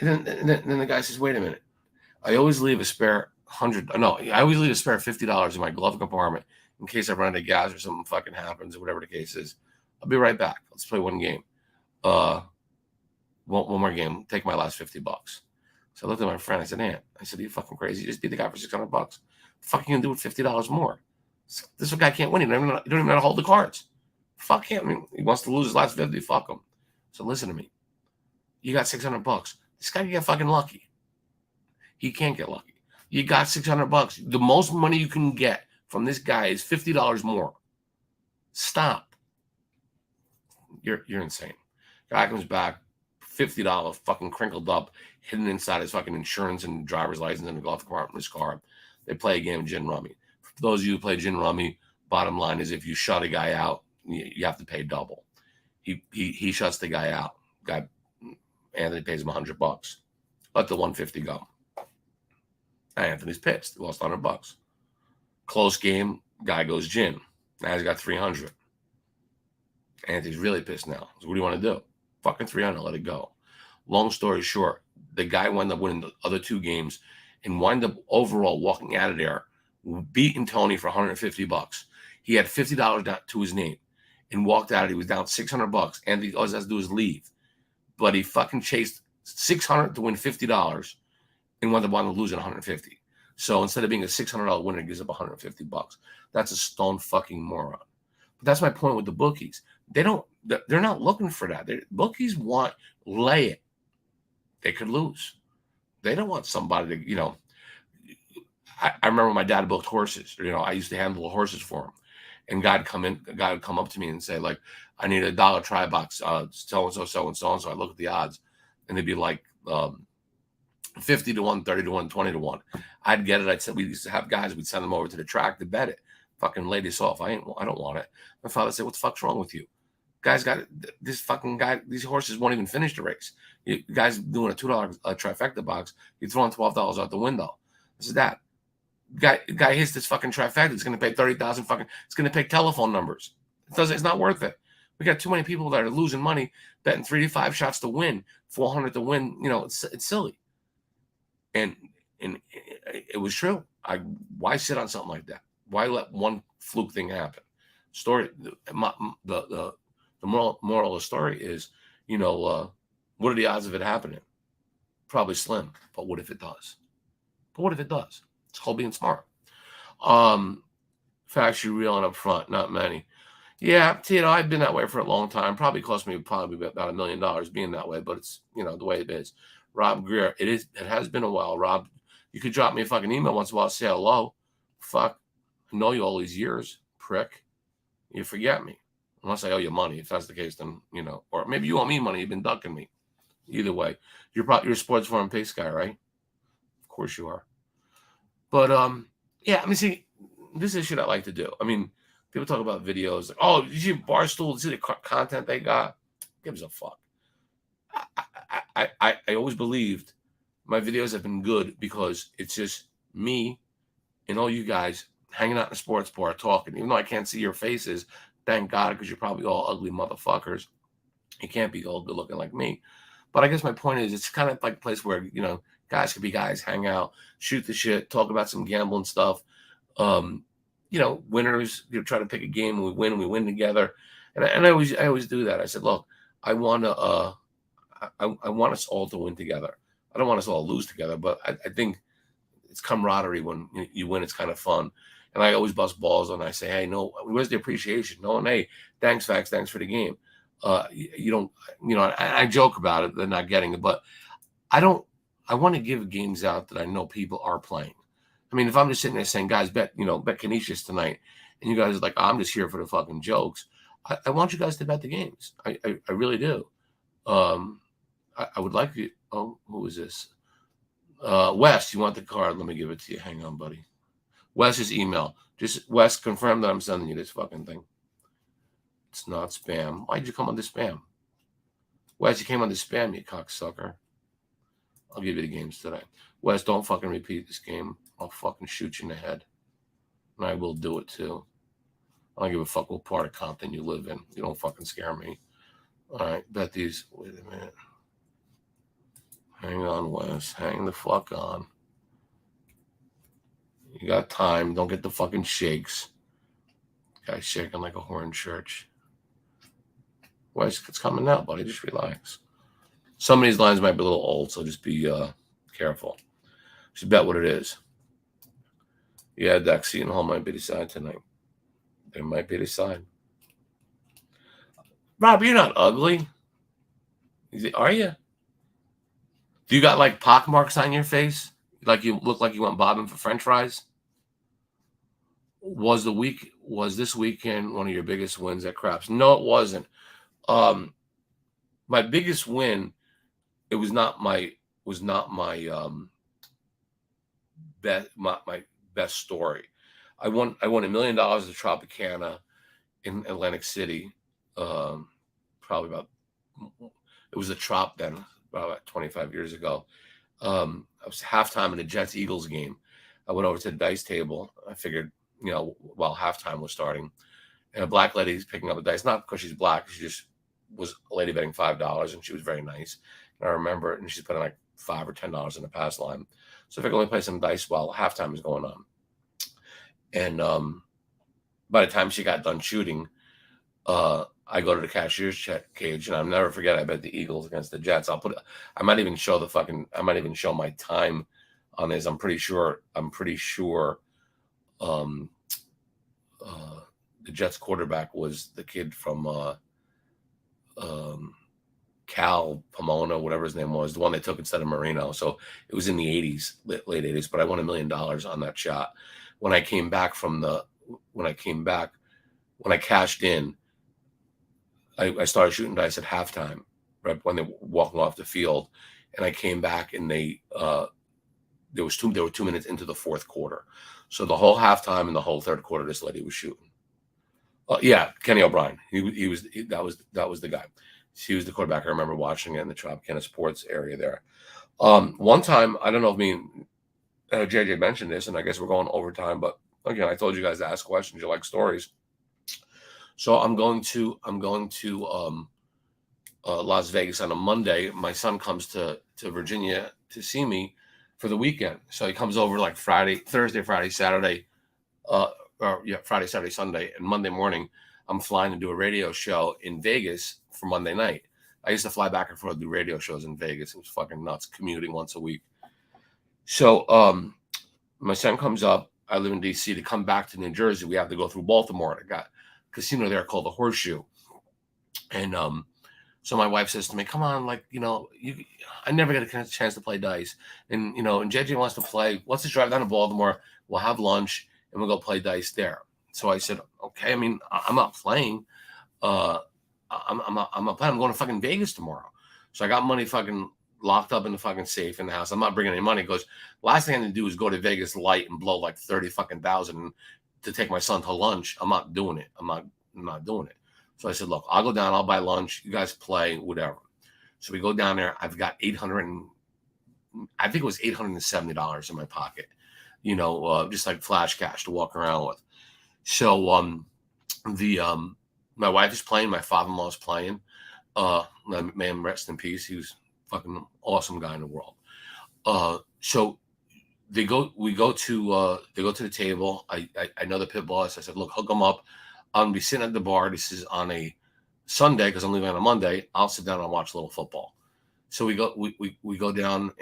And then the guy says, "Wait a minute. I always leave a spare hundred. No, I always leave a spare $50 in my glove compartment in case I run out of gas or something fucking happens or whatever the case is. I'll be right back. Let's play one game. Uh, one more game. Take my last $50." So I looked at my friend. I said, "Aunt," I said, "Are you fucking crazy? You just beat the guy for $600. What the fuck you gonna do with $50 more? This guy can't win. You don't even know how to hold the cards. Fuck him. I mean, he wants to lose his last 50. Fuck him." So listen to me. You got $600. This guy can get fucking lucky. He can't get lucky. You got $600. The most money you can get from this guy is $50 more. Stop. You're insane. Guy comes back, $50 fucking crinkled up, hidden inside his fucking insurance and driver's license in the glove compartment of his car. They play a game of gin rummy. For those of you who play gin rummy, bottom line is if you shut a guy out, you have to pay double. He shuts the guy out. Anthony pays him $100. Let the 150 go. Anthony's pissed. He lost $100. Close game. Guy goes gin. Now he's got 300. Anthony's really pissed now. So what do you want to do? Fucking 300. Let it go. Long story short, the guy wound up winning the other two games and wind up overall walking out of there, beating Tony for $150. He had $50 down to his name and walked out. He was down $600. Anthony all he has to do is leave. But he fucking chased $600 to win $50 and wound up losing $150. So instead of being a $600 winner, he gives up $150. That's a stone fucking moron. But that's my point with the bookies. They're not looking for that. Bookies want lay it. They could lose. They don't want somebody to, I remember my dad booked horses. I used to handle the horses for him. And a guy would come up to me and say, like, "I need a dollar try box, so-and-so, so-and-so. I look at the odds, and they'd be like 50 to 1, 30 to 1, 20 to 1. I'd get it. We used to have guys, we'd send them over to the track to bet it. Fucking lay this off. I don't want it. My father said, "What the fuck's wrong with you? Guys got this fucking guy, these horses won't even finish the race. You guys doing a $2 trifecta box, you're throwing $12 out the window." I said, "That guy hits this fucking trifecta. It's going to pay 30,000 fucking. It's going to pay telephone numbers. It's not worth it. We got too many people that are losing money betting 3 to 5 shots to win, 400 to win. It's silly." And it was true. Why sit on something like that? Why let one fluke thing happen? The moral of the story is, what are the odds of it happening? Probably slim. But what if it does? It's called being smart. Facts you're reeling up front, not many. Yeah, I've been that way for a long time. Probably cost me about $1 million being that way, but it's the way it is. Rob Greer, it has been a while. Rob, you could drop me a fucking email once in a while, say hello. Fuck, I know you all these years, prick. You forget me. Unless I owe you money. If that's the case, then or maybe you owe me money. You've been ducking me. Either way, you're a Sports Forum Picks guy, right? Of course you are. But yeah. I mean, see, this is shit I like to do. I mean, people talk about videos like, "Oh, you see Barstool? See the content they got?" Gives a fuck. I always believed my videos have been good because it's just me and all you guys hanging out in a sports bar talking. Even though I can't see your faces, thank God, because you're probably all ugly motherfuckers. You can't be all good looking like me. But I guess my point is, it's kind of like a place where guys could be guys, hang out, shoot the shit, talk about some gambling stuff. Winners try to pick a game and we win together. And I always do that. I said, look, I want us all to win together. I don't want us all to lose together, but I think it's camaraderie when you win. It's kind of fun. And I always bust balls and I say, "Hey, no, where's the appreciation? No, and hey, thanks, Facts, thanks for the game." You don't, I joke about it, they're not getting it, but I want to give games out that I know people are playing. I mean, if I'm just sitting there saying, "Guys, bet Canisius tonight," and you guys are like, "I'm just here for the fucking jokes," I want you guys to bet the games. I really do. I would like you. Oh, who is this? Wes, you want the card? Let me give it to you. Hang on, buddy. Wes's email. Just Wes, confirm that I'm sending you this fucking thing. It's not spam. Why'd you come on the spam? Wes, you came on the spam, you cocksucker. I'll give you the games today. Wes, don't fucking repeat this game. I'll fucking shoot you in the head. And I will do it too. I don't give a fuck what part of Compton you live in. You don't fucking scare me. All right, bet these. Wait a minute. Hang on, Wes. Hang the fuck on. You got time. Don't get the fucking shakes. Guy's shaking like a horn church. Wes, it's coming out, buddy. Just relax. Some of these lines might be a little old, so just be careful. Just bet what it is. Yeah, Dex, Seton Hall might be decided tonight. They might be decided. Rob, you're not ugly. Are you? Do you got like pock marks on your face? Like you look like you went bobbing for French fries? Was this weekend one of your biggest wins at craps? No, it wasn't. My biggest win, it was not my best story. I won $1 million at Tropicana in Atlantic City. Probably it was a Trop then, about 25 years ago. I was halftime in the Jets-Eagles game. I went over to the dice table. I figured, while halftime was starting, and a black lady's picking up the dice, not because she's black, she just was a lady betting $5, and she was very nice. And I remember it, and she's putting like $5 or $10 in the pass line. So if I could only play some dice while halftime is going on. And by the time she got done shooting, I go to the cashier's check cage, and I'll never forget. I bet the Eagles against the Jets. I might even show my time on this. I'm pretty sure. The Jets quarterback was the kid from Cal Pomona, whatever his name was, the one they took instead of Marino. So it was in the 80s, late 80s. But I won $1 million on that shot. When I cashed in, I started shooting dice at halftime, right when they were walking off the field, and I came back, and they were 2 minutes into the fourth quarter, so the whole halftime and the whole third quarter, this lady was shooting. Yeah, Kenny O'Brien. That was the guy. He was the quarterback. I remember watching it in the Trop Keg and Sports area there. One time, I don't know if JJ mentioned this, and I guess we're going overtime, but again, I told you guys to ask questions. You like stories. So I'm going to Las Vegas on a Monday. My son comes to Virginia to see me for the weekend. So he comes over like Thursday, Friday, Saturday, Friday, Saturday, Sunday, and Monday morning I'm flying to do a radio show in Vegas for Monday night. I used to fly back and forth to do radio shows in Vegas. It was fucking nuts, commuting once a week. So my son comes up. I live in D.C. To come back to New Jersey, we have to go through Baltimore. I got a casino there called the Horseshoe. And so my wife says to me, come on, I never get a chance to play dice. And, and JJ wants to play. Let's just drive down to Baltimore. We'll have lunch, and we'll go play dice there. So I said, okay. I mean, I'm not playing. I'm not playing. I'm going to fucking Vegas tomorrow. So I got money fucking locked up in the fucking safe in the house. I'm not bringing any money. He goes, last thing I need to do is go to Vegas light and blow like 30 fucking thousand to take my son to lunch. I'm not doing it. I'm not doing it. So I said, look, I'll go down. I'll buy lunch. You guys play, whatever. So we go down there. I've got I think it was $870 in my pocket, just like flash cash to walk around with. So my wife is playing. My father-in-law is playing. May him rest in peace. He was a fucking awesome guy in the world. So we go to the table. I know the pit boss. I said, look, hook them up. I'm gonna be sitting at the bar. This is on a Sunday because I'm leaving on a Monday. I'll sit down and watch a little football. So we go down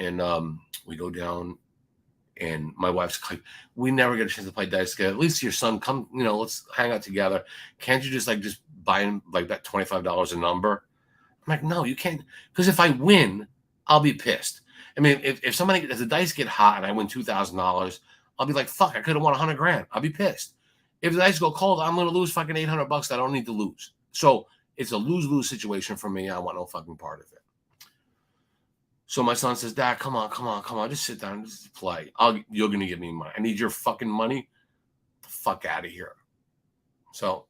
and my wife's like, we never get a chance to play dice together. At least your son come, let's hang out together. Can't you just buy him like that $25 a number? I'm like, no, you can't, because if I win, I'll be pissed. I mean, if the dice get hot and I win $2,000, I'll be like, fuck, I could have won $100,000. I'll be pissed. If the dice go cold, I'm going to lose fucking $800 that I don't need to lose. So it's a lose-lose situation for me. I want no fucking part of it. So my son says, Dad, come on. Just sit down and just play. You're going to give me money. I need your fucking money. Get the fuck out of here. So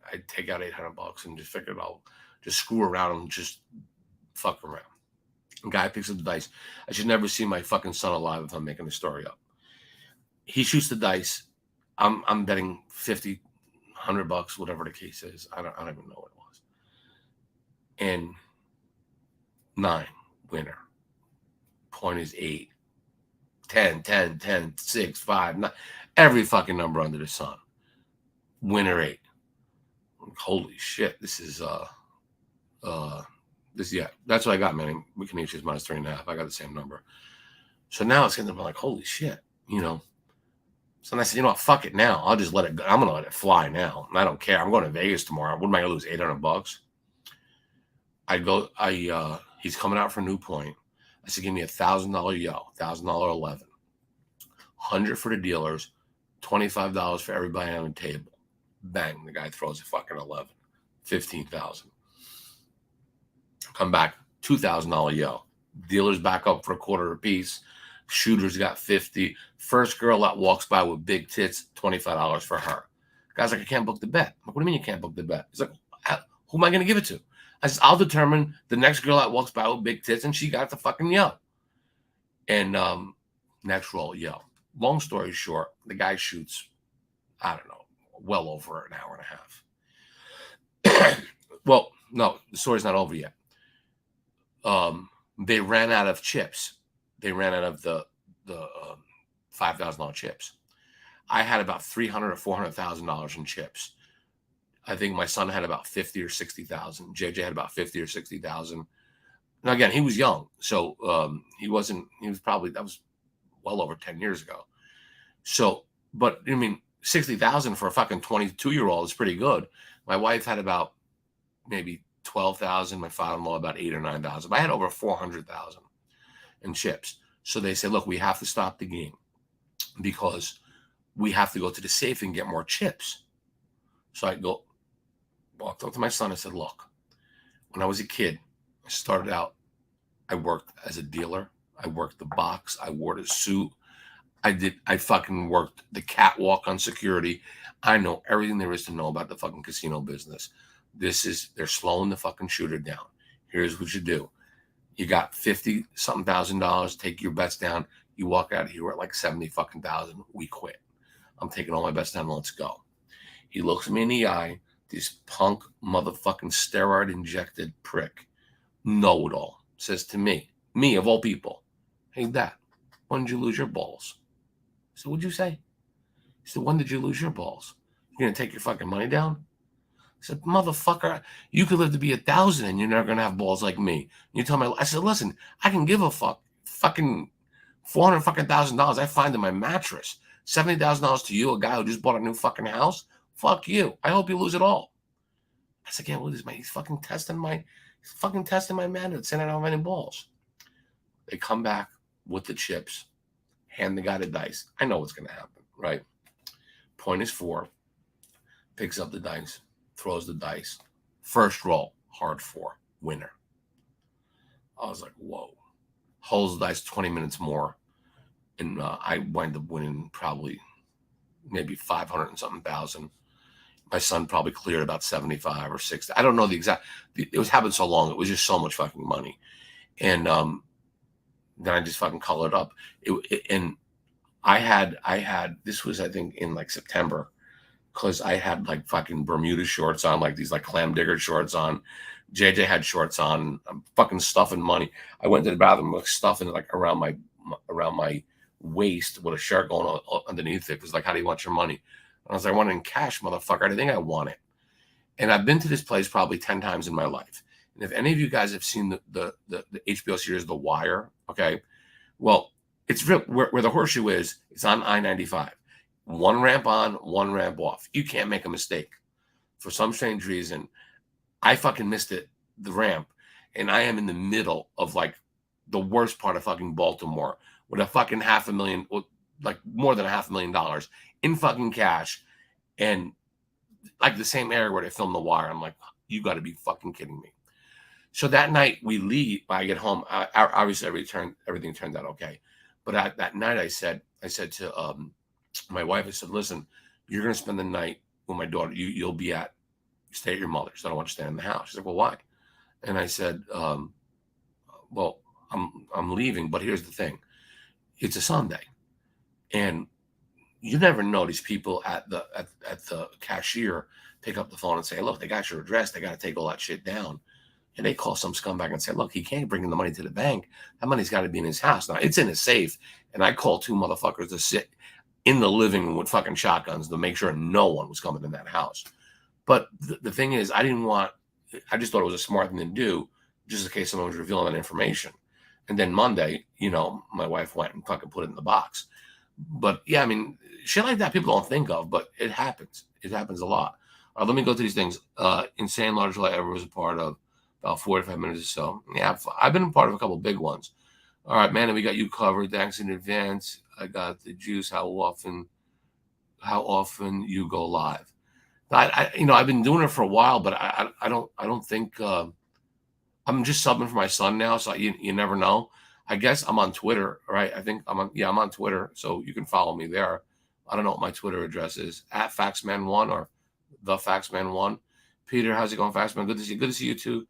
I take out $800 and just figured I'll just screw around and just fuck around. The guy picks up the dice. I should never see my fucking son alive if I'm making the story up. He shoots the dice. I'm betting 50, $100, whatever the case is. I don't even know what it was. And 9, winner. Point is 8, 10, 10, 10, 6, 5, 9. Every fucking number under the sun. Winner 8. Holy shit. This is, yeah, that's what I got, man. We can choose minus 3.5. I got the same number. So now it's getting to be like, holy shit, So I said, you know what, fuck it now. I'll just let it go. I'm going to let it fly now. I don't care. I'm going to Vegas tomorrow. What am I going to lose, $800? He's coming out for New Point. I said, give me $1,000 yo, $1,000 11, 100 for the dealers, $25 for everybody on the table. Bang, the guy throws a fucking 11, 15,000. Come back, $2,000 yo. Dealers back up for a quarter apiece. Shooters got 50. First girl that walks by with big tits, $25 for her. Guy's like, I can't book the bet. I'm like, what do you mean you can't book the bet? He's like, who am I going to give it to? I said, I'll determine the next girl that walks by with big tits, and she got the fucking yo. And next roll, yo. Long story short, the guy shoots, I don't know, well over an hour and a half. Well, no, the story's not over yet. They ran out of chips. They ran out of the $5,000 chips. I had about $300,000 or $400,000 in chips. I think my son had about 50 or 60,000. JJ had about 50 or 60,000. Now again, he was young, so he was probably, that was well over 10 years ago. So, but I mean, 60,000 for a fucking 22-year-old is pretty good. My wife had about maybe 12,000. My father-in-law about 8,000 or 9,000. I had over 400,000 in chips. So they said, look, we have to stop the game because we have to go to the safe and get more chips. So I walked up to my son and said, look, when I was a kid, I started out, I worked as a dealer. I worked the box. I wore the suit. I fucking worked the catwalk on security. I know everything there is to know about the fucking casino business. They're slowing the fucking shooter down. Here's what you do. You got 50 something $1,000. Take your bets down. You walk out of here at like 70 fucking thousand. We quit. I'm taking all my bets down. Let's go. He looks me in the eye. This punk motherfucking steroid injected prick, know-it-all, says to me of all people, hey, Dad, when did you lose your balls? I said, what'd you say? He said, when did you lose your balls? You're going to take your fucking money down? I said, motherfucker, you could live to be 1,000 and you're never going to have balls like me. You tell me, I said, listen, I can give a fucking $400,000 I find in my mattress. $70,000 to you, a guy who just bought a new fucking house? Fuck you. I hope you lose it all. I said, yeah, what is my, he's fucking testing my man saying I don't have any balls. They come back with the chips, hand the guy the dice. I know what's going to happen, right? Point is 4, picks up the dice, throws the dice. First roll, hard 4, winner. I was like, whoa. Holds the dice 20 minutes more. And I wind up winning probably maybe 500 and something thousand. My son probably cleared about 75 or 60. I don't know the exact. It was happened so long. It was just so much fucking money. And then I just fucking colored up. And I had, this was, I think, in like September, because I had like fucking Bermuda shorts on, like these like clam digger shorts on. JJ had shorts on. I'm fucking stuffing money. I went to the bathroom, like stuffing it like around my waist with a shirt going on underneath it. Because like, how do you want your money? And I was like, I want it in cash, motherfucker. I didn't think I want it. And I've been to this place probably 10 times in my life. And if any of you guys have seen the HBO series The Wire, okay, well, it's real, where the horseshoe is, it's on I-95. One ramp on, one ramp off. You can't make a mistake. For some strange reason, I fucking missed the ramp, and I am in the middle of like the worst part of fucking Baltimore with a fucking $500,000, like more than $500,000 in fucking cash, and like the same area where they filmed The Wire. I'm like, you got to be fucking kidding me. So that night we leave. I get home. Obviously, everything turned out okay. But that night, I said to my wife, I said, listen, you're gonna spend the night with my daughter. You'll stay at your mother's. I don't want you to stay in the house. She's like, well, why? And I said, well, I'm leaving, but here's the thing. It's a Sunday, and you never know these people at the cashier pick up the phone and say, look, they got your address. They got to take all that shit down. And they call some scumbag and say, look, he can't bring in the money to the bank. That money's got to be in his house. Now, it's in his safe. And I called 2 motherfuckers to sit in the living room with fucking shotguns to make sure no one was coming in that house. But the thing is, I just thought it was a smart thing to do, just in case someone was revealing that information. And then Monday, my wife went and fucking put it in the box. But yeah, I mean, shit like that people don't think of, but it happens. It happens a lot. All right, let me go to these things. Insane largest I ever was a part of, about 45 minutes or so. Yeah, I've been a part of a couple of big ones. All right, man, we got you covered. Thanks in advance. I got the juice. How often you go live? I've been doing it for a while, but I don't think I'm just subbing for my son now, so you never know. I guess I'm on Twitter, right? I think I'm on Twitter, so you can follow me there. I don't know what my Twitter address is, at Factsman1 or the Factsman1. Peter, how's it going, Factsman? Good to see you. Good to see you too.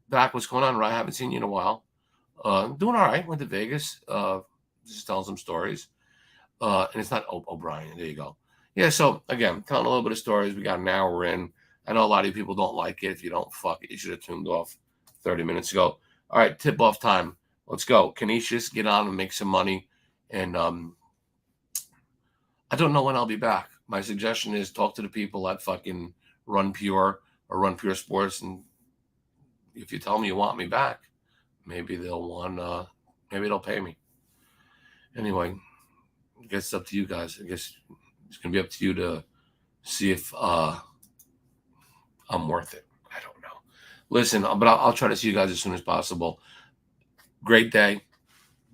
Back, what's going on, right? I haven't seen you in a while. Doing all right. Went to Vegas. Just telling some stories. And it's not O'Brien. There you go. Yeah, so again, telling a little bit of stories. We got an hour in. I know a lot of you people don't like it. If you don't, fuck it. You should have tuned off 30 minutes ago. All right, tip-off time. Let's go. Canisius, get on and make some money. And I don't know when I'll be back. My suggestion is talk to the people at fucking Run Pure or Run Pure Sports. And if you tell me you want me back, maybe they'll pay me. Anyway, I guess it's up to you guys. I guess it's going to be up to you to see if I'm worth it. I don't know. Listen, but I'll try to see you guys as soon as possible. Great day.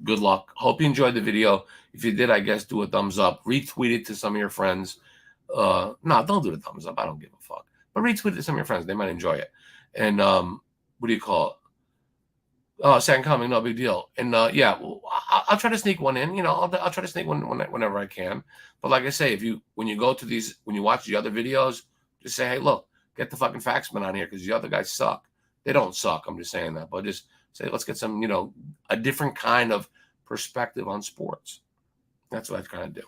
Good luck. Hope you enjoyed the video. If you did, I guess do a thumbs up. Retweet it to some of your friends. No, don't do the thumbs up. I don't give a fuck. But retweet it to some of your friends. They might enjoy it. And what do you call it? Oh, second coming, no big deal. And yeah, I'll try to sneak one in. I'll try to sneak one whenever I can. But like I say, when you watch the other videos, just say, hey, look, get the fucking Factsman on here because the other guys suck. They don't suck. I'm just saying that. But just say, let's get some, a different kind of perspective on sports. That's what I kind of do.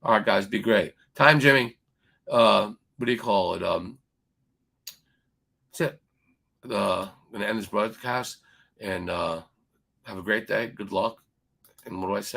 All right, guys, be great. Time, Jimmy. What do you call it? That's it. Going to end this broadcast. And have a great day. Good luck. And what do I say?